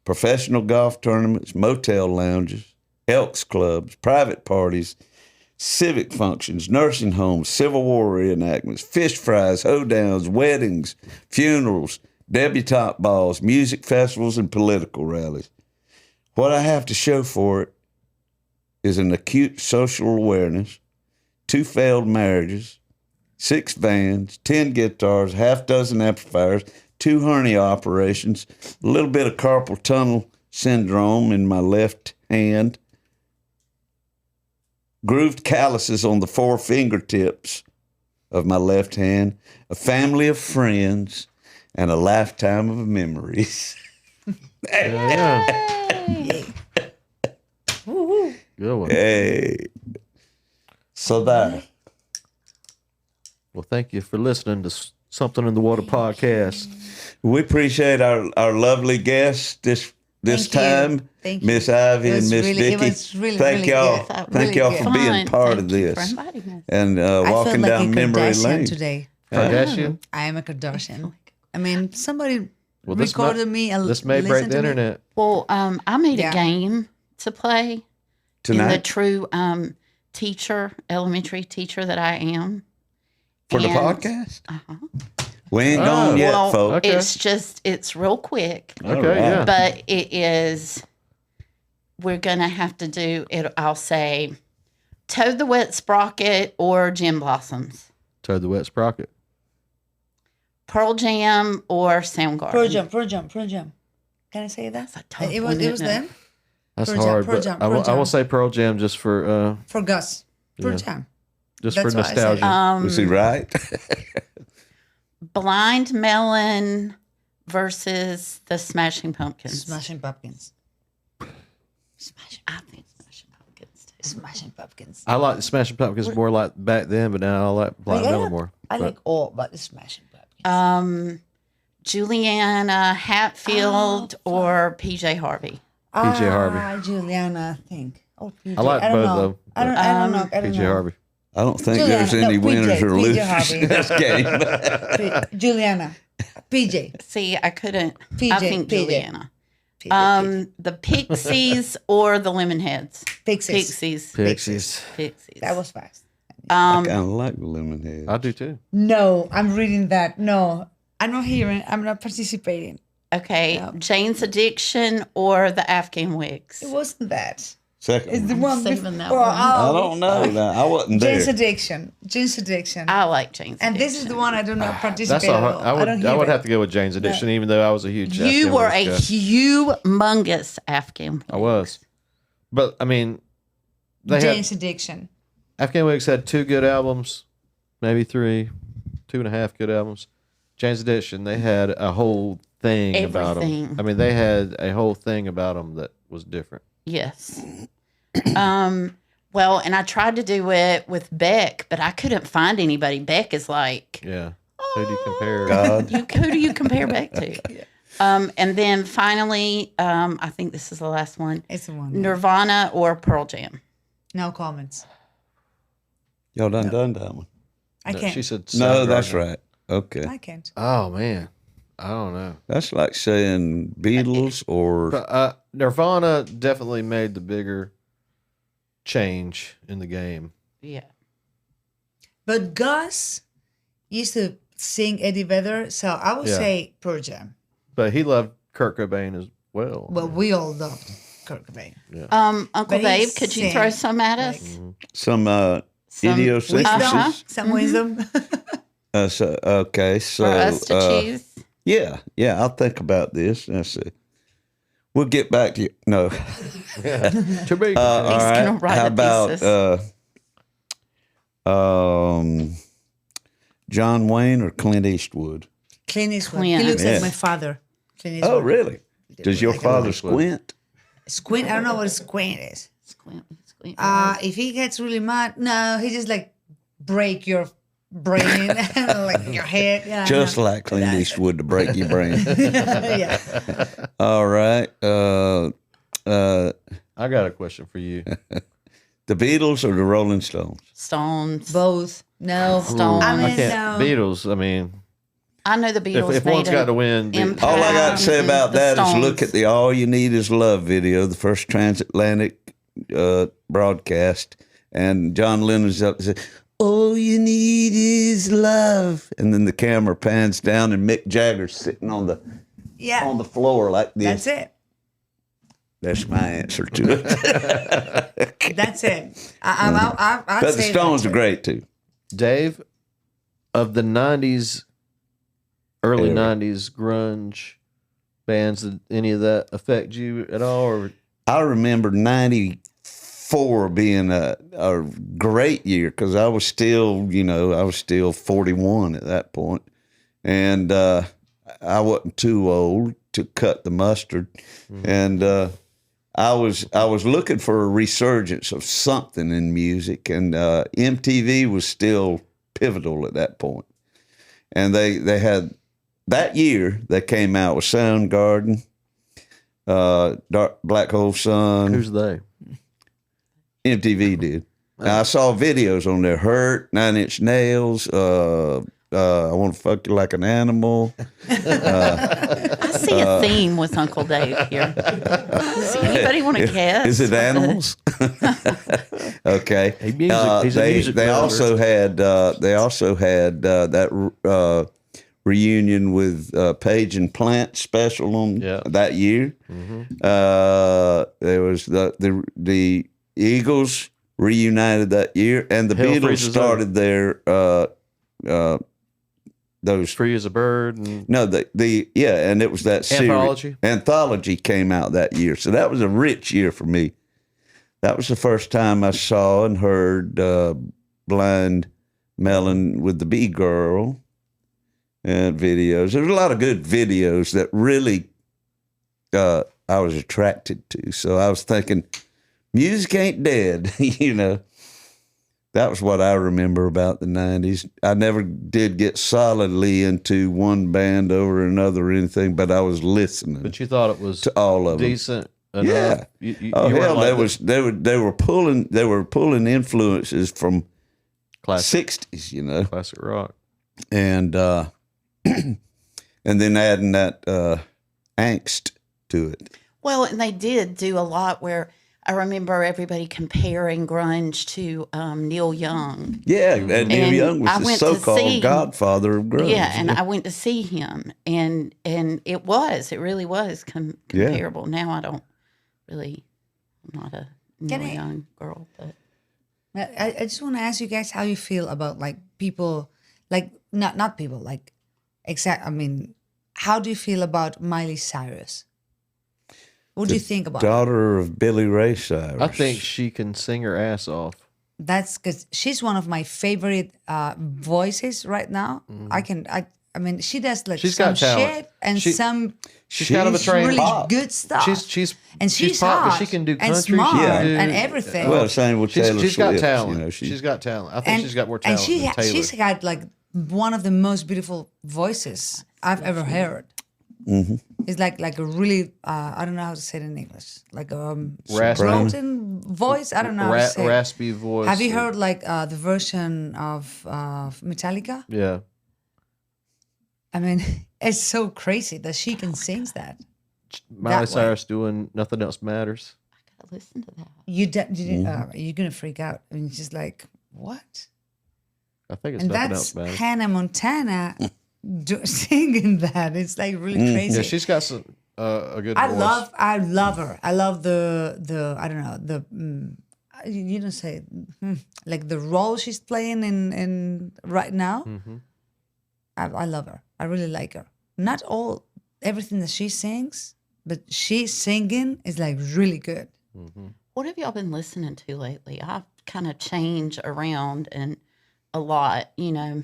professional golf tournaments, motel lounges, Elks clubs, private parties, civic functions, nursing homes, Civil War reenactments, fish fries, hoedowns, weddings, funerals, debutante balls, music festivals, and political rallies. What I have to show for it is an acute social awareness, 2 failed marriages, 6 vans, 10 guitars, half dozen amplifiers, 2 hernia operations, a little bit of carpal tunnel syndrome in my left hand, grooved calluses on the 4 fingertips of my left hand, a family of friends, and a lifetime of memories. Yeah. Good one. Hey. So there. Well, thank you for listening to Something in the Water podcast. We appreciate our lovely guests this Thank time, you. Thank you. Miss Ivy It and was Miss really- it Vicki. was really, Thank really y'all. good. Thank Really y'all good. for being Fun. part Thank of you this for inviting us. and I walking felt like down a memory Kardashian lane. today. Kardashian? I am a Kardashian. I mean, somebody Well, recorded me. This may break listened the to me. internet. Well, I made Yeah. a game to play in the Tonight true elementary teacher that I am. for the And- podcast. Uh-huh. We ain't Oh. gone yet, Well, folks. Okay. it's real quick, Okay, right. yeah. but it is, we're going to have to do it. I'll say Toad the Wet Sprocket or Gin Blossoms, Toad the Wet Sprocket. Pearl Jam or Soundgarden. Pearl Jam. Can I say that? That's a tough It one, was isn't it? them That's Pearl Jam, hard, Pearl but Jam, I will Pearl Jam. say Pearl Jam just for for Gus. Pearl Yeah. Jam. just That's for what I said. nostalgia. Was he right? Blind Melon versus the Smashing Pumpkins. Smashing Pumpkins. I think Smashing Pumpkins too. Smashing Pumpkins. I like the Smashing Pumpkins more like back then, but now I like Black Miller more. I But like all but the Smashing Pumpkins. Juliana Hatfield or PJ Harvey. PJ Harvey. Juliana, I think. Oh, PJ. I like don't both know. of them. I don't know. I don't PJ know. Harvey. I don't think Juliana, there's any no, winners PJ or losers Harvey. in this game. Juliana. PJ. See, I couldn't. PJ, I think PJ. Juliana. PJ. The Pixies or the Lemonheads. Pixies. Pixies. Pixies. That was fast. I kind of like the Lemonhead. I do too. No, I'm reading that. No, I'm not hearing. I'm not participating. Okay, Jane's Addiction or the Afghan Wigs. It wasn't that. Second It's the one. one saving that before. one. I don't know. Now. I wasn't there. Jane's Addiction. Jane's Addiction. I like Jane's And Addiction. this is the one I do not participate. That's a hard, at all. don't I hear would it. have to go with Jane's Addiction, even though I was a huge. You Afghan were Wigs a guy. humongous Afghan. I was, but I mean, they Jane's had Addiction. Afghan Wigs had 2 good albums, maybe 3, 2.5 good albums. Jane's Addiction, they had a whole thing about them. Everything. I mean, they had a whole thing about them that was different. Yes. Well, and I tried to do it with Beck, but I couldn't find anybody. Beck is like, Yeah. Who do you compare? God. who do you compare Beck to? And then finally, I think this is the last one: It's the one. Nirvana or Pearl Jam. No comments. Y'all done that one. I can't. She said No, Soundgarden. that's right. Okay. I can't. Oh man, I don't know. That's like saying Beatles or But Nirvana definitely made the bigger change in the game. Yeah. But Gus used to sing Eddie Vedder, so I would Yeah. say Pearl Jam. But he loved Kurt Cobain as well. Well, we all loved Kurt Cobain. Uncle But he Dave, could you throw sang, some at us? some Some idiosyncrasies. Some wisdom. Okay, so For us to choose? yeah, I'll think about this. Let's see. We'll get back to you. No. To be All right. gonna write How a about thesis. John Wayne or Clint Eastwood? Clint Eastwood. Clint. He looks Yeah. like my father. Clint Eastwood. Oh, really? Does your like a father Eastwood. squint? Squint. I don't know what a squint is. Squint. If he gets really mad, no, he just like break your brain, like your head. Yeah, Just no. like Clint Eastwood to break your brain. yeah. All right. I got a question for you. The Beatles or the Rolling Stones? Stones. Both. No. Stones. I mean, I can't. no. Beatles. I mean, I know the Beatles if made one's got to an win, impact. All I got to say about The that is Stones. look at the All You Need Is Love video, the first transatlantic broadcast. And John Lennon's up and said, all you need is love. And then the camera pans down and Mick Jagger's sitting on the Yeah. floor like this. That's it. That's my answer to it. That's it. I'd But the say Stones that's are great too. Dave, of the '90s, early Era. '90s grunge bands, did any of that affect you at all? Or I remember 94 being a great year because I was still, I was still 41 at that point. And I wasn't too old to cut the mustard. And I was looking for a resurgence of something in music. And MTV was still pivotal at that point. And they had, that year, they came out with Soundgarden, Black Hole Sun. who's they? MTV did. I saw videos on there. Hurt, 9 Inch Nails. I Want to Fuck You Like an Animal. I see a theme with Uncle Dave here. Does anybody want to guess? Is it animals? Okay. He's a music they lover. also had that reunion with Page and Plant special on that year. There was the Eagles reunited that year, and the Hell Beatles Freezes started their those Free as a Bird. And no and it was that series. Anthology came out that year, so that was a rich year for me. That was the first time I saw and heard Blind Melon with the Bee Girl and videos. There was a lot of good videos that really I was attracted to. So I was thinking music ain't dead, you know. That was what I remember about the 90s. I never did get solidly into one band over another or anything, but I was listening But you thought it was to all of them. decent enough. Yeah. You Oh weren't hell, like they were pulling influences from classic 60s, you know, classic rock. and and then adding that angst to it. Well, and they did do a lot where I remember everybody comparing grunge to Neil Young. Yeah, and Neil And Young I was the went to so-called see- godfather of grunge. Yeah, and I went to see him, and it really was comparable. Now I don't really, I'm not a Neil Can I- Young girl, but I just want to ask you guys how you feel about like people, like not people, like I mean, how do you feel about Miley Cyrus? What do you think about her? Daughter of Billy Ray Cyrus. I think she can sing her ass off. That's because she's one of my favorite voices right now. I mean, she does like She's some got talent. shit and She- some She's kind of a trained really pop. good stuff. She's and she's pop, hot but she can do and country. smart she can do, and everything. Well, same with Taylor she's got Swift, talent. you know, She's got talent. I think and she's got more talent and than Taylor. she's got like one of the most beautiful voices I've ever heard. Mm-hmm. It's like a really I don't know how to say it in English, like Raspy. broken voice. I don't know how to say it. Raspy voice. Have you heard like the version of Metallica? Yeah. I mean, it's so crazy that she can sing that. Miley way. Cyrus doing Nothing Else Matters. I gotta listen to that. You're gonna freak out. I mean, she's like, what? I think it's And Nothing that's Else Matters. Hannah Montana singing that. It's like really crazy. Yeah, she's got some a good I voice. love her. I love the I don't know the you don't say like the role she's playing in right now. Mm-hmm. I love her. I really like her. Not everything that she sings, but she's singing is like really good. Mm-hmm. What have y'all been listening to lately? I've kind of changed around and a lot. You know,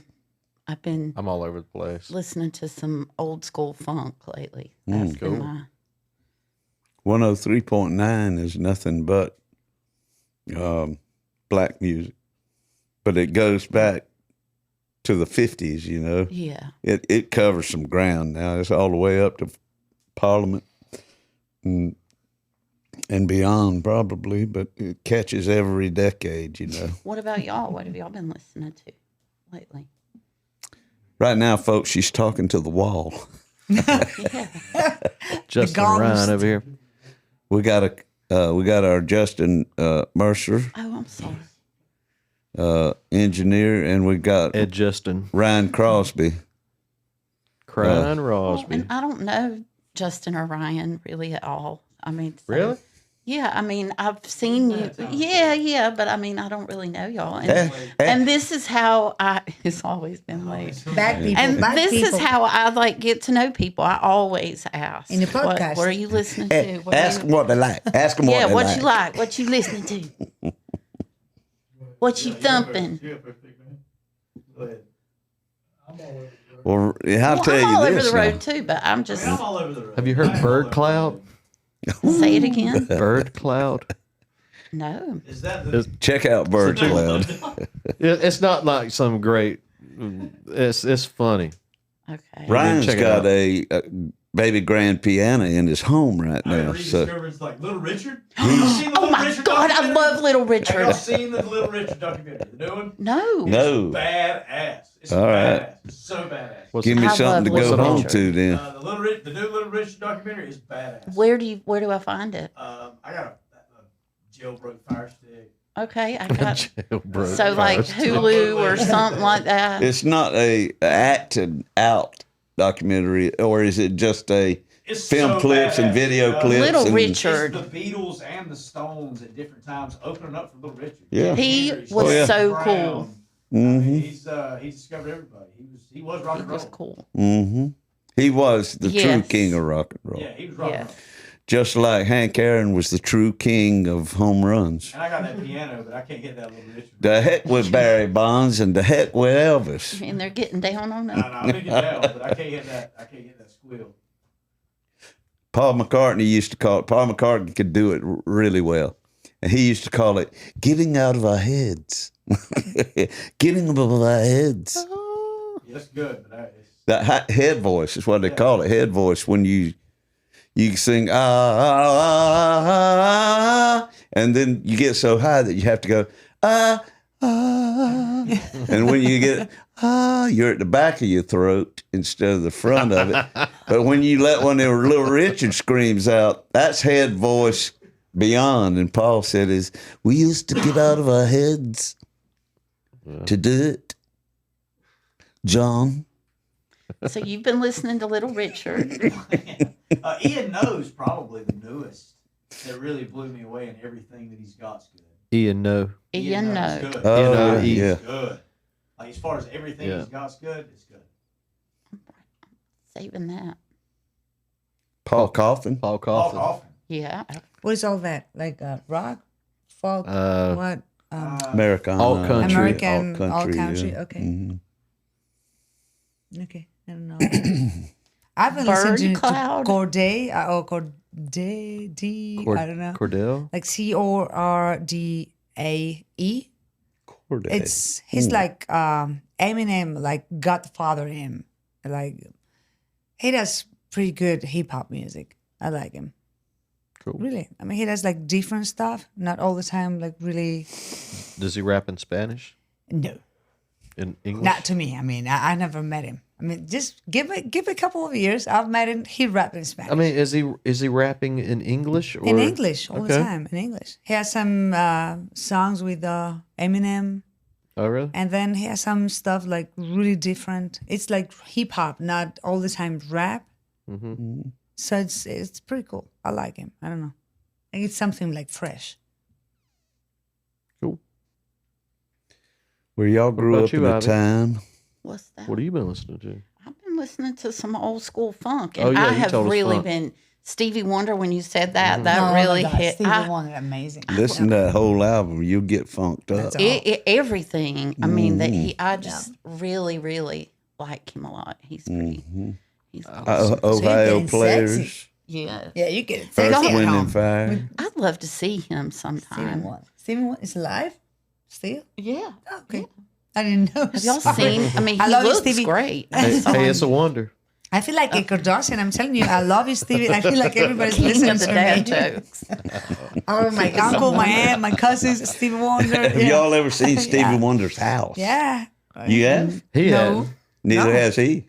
I've been I'm all over the place. listening to some old school funk lately. Mm. That's been Cool. my 103.9 is nothing but black music, but it goes back to the 50s, you know. yeah. It covers some ground now. It's all the way up to Parliament and beyond probably, but it catches every decade, you know. What about y'all? What have y'all been listening to lately? Right now, folks, she's talking to the wall. Yeah. Justin ghost. Ryan over here. We got our Justin Mercer, Oh, I'm sorry. engineer, and we got Ed Justin. Ryan Crosby. Crying Well, Rosby. and I don't know Justin or Ryan really at all. I mean, so- Really? Yeah, I mean, I've seen you. Yeah, but I mean, I don't really know y'all. Eh, And this is how it's always been late. Bad people. And bad this people. is how I like get to know people. I always ask. In the podcast. What are you listening to? What are Ask you- them what they like. Ask them what yeah, they what like. you like? What you listening to? What you thumping? Go ahead. I'm all over the road. Well, I'll Well, tell I'm you all this. over the now. road too, but I'm just I'm all over the road. Have you heard Bird Cloud? say it again. Bird Cloud. No. Is that the Check out Bird Cloud. It's not like some great. It's funny. Okay. Ryan's check it got out. a baby grand piano in his home right I now. So rediscovered like Little Richard. Have y'all seen the Oh Little my Richard God, I documentary? love Little Have Richard. y'all seen the Little Richard documentary? The new one? No. no, Badass. It's All right. badass. It's so badass. What's give me I something to love go Little home Richard. to then. The new Little Richard documentary is badass. Where do I find it? I got a jailbroke fire stick. Okay, I got Jailbroke so like First? Hulu or something like that. It's not a acted out documentary, or is it just a It's film so clips and badass. video clips? Little and, Richard. It's the Beatles and the Stones at different times opening up for Little Richard. Yeah. He Henry, was Oh, yeah. so Brown. cool. I mean, Mm-hmm. he's discovered everybody. He was rock He and was roll. cool. Mm-hmm. He was the true Yes. king of rock and roll, Yeah, he was rock and Yeah. roll. just like Hank Aaron was the true king of home runs. And I got that piano, but I can't hit that Little Richard. The heck with Barry Bonds and the heck with Elvis. And they're getting down on No, that. I can get down, but I can't hit that. I can't hit that squeal. Paul McCartney used to call it. Paul McCartney could do it really well, And he used to call it getting out of our heads. Getting out of our heads. Yeah, that's good, but that is. That head voice is what they call it. Head voice when you sing ah, and then you get so high that you have to go ah. And when you get you're at the back of your throat instead of the front of it. But when you let one of their Little Richard screams out, that's head voice beyond. And Paul said we used to get out of our heads to do it. John. So you've been listening to Little Richard. Ian knows probably the newest that really blew me away, and everything that he's got's good. Ian, no. Ian knows No. good. Oh, Ian, yeah. It's good. Like as far as everything Yeah. he's got's good, it's good. Saving that. Paul Coffin. Paul Paul Coffin. Coffin. Yeah. What is all that? Like rock, folk, what? Americana. Alt country. American, all country. yeah. Okay. Mhm. Okay, I don't know. I've been listening to Cloud. Corday or Corday, I don't know. Cordell. Like Cordae. Corday. It's he's like Eminem, like Godfather him. Like he does pretty good hip hop music. I like him. Cool. Really. I mean he does like different stuff, not all the time like really Does he rap in Spanish? no. In English? Not to me. I mean, I never met him. I mean, just give it a couple of years. I've met him. He rap in Spanish. I mean, is he rapping in English or in English all the Okay. time. In English, he has some songs with Eminem, Oh, really? and then he has some stuff like really different. It's like hip hop, not all the time rap. Mm-hmm. So it's pretty cool. I like him. I don't know. I think it's something like fresh. Cool. Where y'all grew about up you, in a Ivy? time. What's that? What have you been listening to? I've been listening to some old school funk, and Oh, yeah, I you have told us really funk. been Stevie Wonder. When you said that, Mm-hmm. that Oh, really my God. hit. Stevie Wonder, amazing. Listen to that whole album, you'll get funked up. That's all. Everything. I mean, that I just really, really like him a lot. He's pretty. He's awesome. Ohio getting players, sexy. Yeah. Yeah, you get it. Earth, Sexy at Wind, home. and Fire. I'd love to see him Stevie sometime. Wonder. Stevie Wonder is alive still. Yeah. Okay. I didn't know. Have y'all Sorry. seen? I mean, I he love you, looks Stevie. great. Hey, it's a wonder. I feel like a Kardashian. I'm telling you, I love you, Stevie. I feel like everybody's King listening of the to dad me. jokes. Oh, my uncle, my aunt, my cousins, Stevie Wonder. Have y'all ever seen Stevie Yeah. Wonder's house? Yeah. You have? He No. had. Neither No. has he.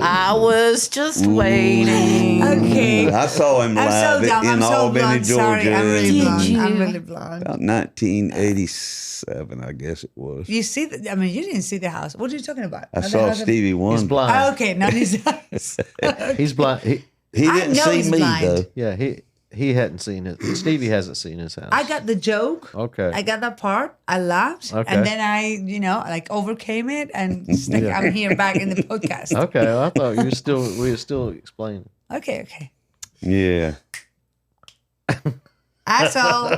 I was just waiting. Okay. I saw him I'm so live dumb. in I'm so Albany, blonde. Sorry, Georgia. I'm really Did blonde. you? I'm really blonde. About 1987, I guess it was. You see, I mean, you didn't see the house. What are you talking about? I The saw house of- Stevie He's Wonder. blind. Okay, not his house. He's blind. He I didn't know see he's me blind. though. Yeah, he hadn't seen it. Stevie hasn't seen his house. I got the joke. Okay. I got that part. I laughed, Okay. and then I, like overcame it, and I'm here back in the podcast. Okay, well, I thought we were still explaining. Okay. Yeah. Asshole.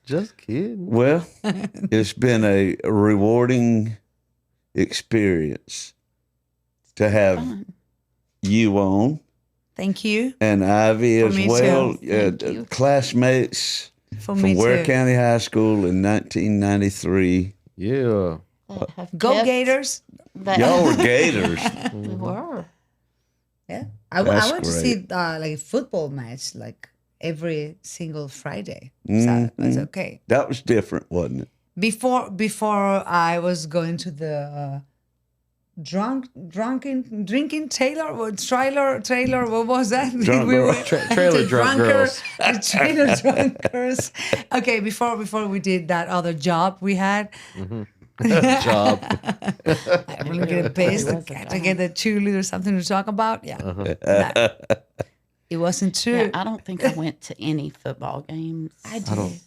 Just kidding. Well, it's been a rewarding experience to have you on Thank you and Ivy For as me well. too. Thank you. Classmates for from me Ware too. County High School in 1993. Yeah. That have Go kept- Gators. that- Y'all were Gators. We were. Yeah, That's I went to great. see like a football match like every single Friday. So Mhm. that's okay. That was different, wasn't it? Before I was going to the drinking trailer. What was that? Drunk girl. Trailer the drunk girls. The trailer drunkers. Okay, before we did that other job we had. Job. I'm gonna get pissed to get the cheerleader something to talk about. Yeah, No. It wasn't true. Yeah, I don't think I went to any football games. I did.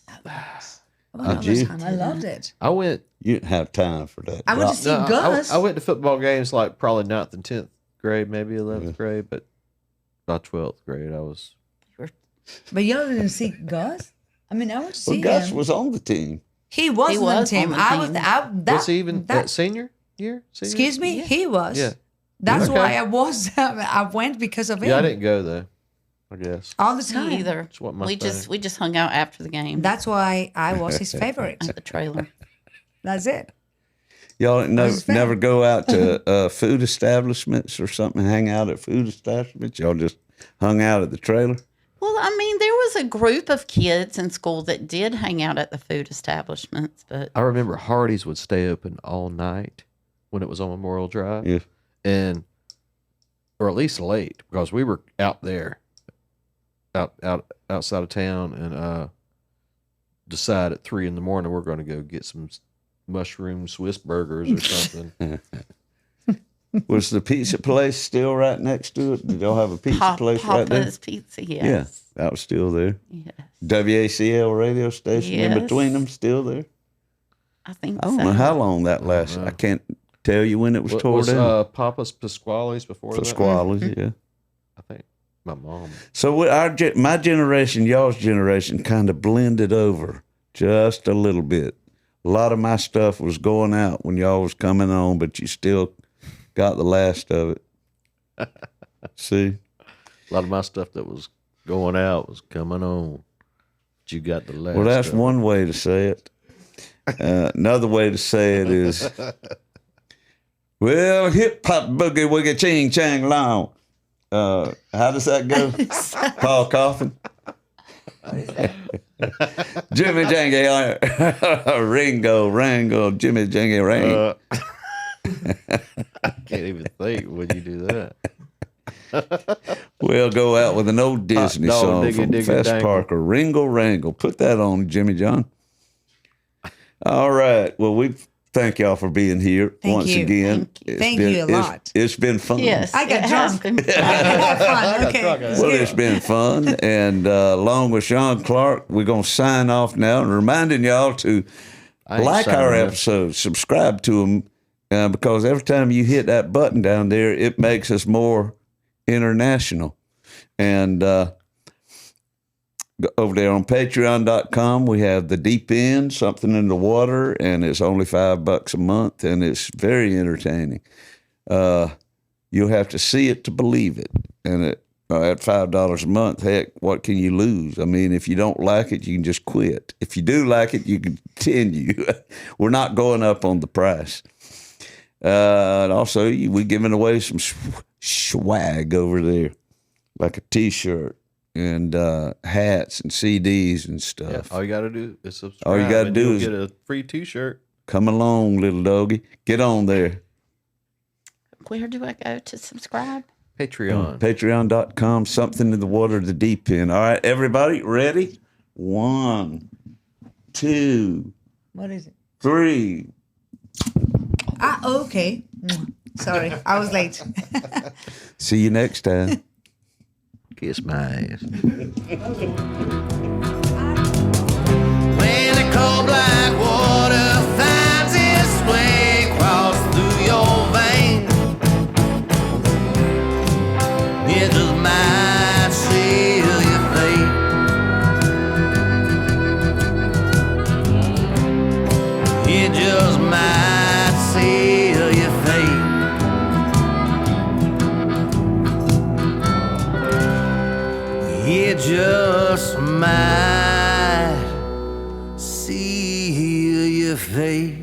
Did you? I loved it. I went. You didn't have time for that. I went to see No, Gus. I went to football games like probably 9th and 10th grade, maybe 11th grade, but by 12th grade I was. But y'all didn't see Gus? I mean, I went to Well, see Gus him. was on the team. He was on the was team. on the I was. team. Was he even at senior year? Senior? Excuse me. He was. Yeah. That's Okay. why I was. I went because of him. Yeah, I didn't go though. I guess. all the time. Me either. That's what my We just hung out after the game That's why I was his favorite. at the trailer. That's it. Y'all his fan. never go out to food establishments or something, hang out at food establishments? Y'all just hung out at the trailer? Well, I mean, there was a group of kids in school that did hang out at the food establishments, but I remember Hardee's would stay open all night when it was on Memorial Drive. Yeah. And or at least late, because we were out there, outside of town, and decide at 3 a.m. we're going to go get some mushroom Swiss burgers or something. Was the pizza place still right next to it? Did y'all have a pizza place right there? Papa's Pizza, yes. Yeah, that was still there. Yes. WACL radio station in Yes. between them, still there. I think I don't so. know how long that lasted. I can't tell you when it was tore was down. Papa's Pasquale's before that? Pasquale's, yeah. I think my mom. So my generation, y'all's generation, kind of blended over just a little bit. A lot of my stuff was going out when y'all was coming on, but you still got the last of it. See? A lot of my stuff that was going out was coming on. But you got the last. Well, that's of it. one way to say it. Another way to say it is, well, hip hop boogie woogie ching chang long. How does that go? Paul Coffin. Jimmy Jangy, Ringo, Rango, Jimmy Jangy, Ring. I can't even think when you do that. We'll go out with an old Disney dog, song diggy, from diggy, Fess dangle. Parker, Ringo Rangle. Put that on, Jimmy John. All right. Well, we thank y'all for being here Thank once you. again. Thank you a lot. It's been fun. Yes. I got it has drunk. been fun. Have fun. Okay. Well, it's been fun. And along with Sean Clark, we're going to sign off now and reminding y'all to I ain't like signing our up. episodes, subscribe to them, because every time you hit that button down there, it makes us more international. And over there on patreon.com, we have The Deep End, Something in the Water, and it's only $5 a month, and it's very entertaining. You'll have to see it to believe it. And at $5 a month, heck, what can you lose? I mean, if you don't like it, you can just quit. If you do like it, you can continue. We're not going up on the price. And also, we're giving away some swag over there, like a T-shirt and hats and CDs and Yeah, stuff. all you got to do is subscribe. All you gotta and do you'll is- get a free T-shirt. Come along, little doggy. Get on there. Where do I go to subscribe? Patreon. Patreon.com, Something in the Water, The Deep End. All right, everybody, ready? 1, 2, What is it? 3. Okay. Sorry, I was late. See you next time. Kiss my ass. When the cold black water finds its way across through your veins, it just might seal your fate. It just might seal your fate. It just might seal your fate.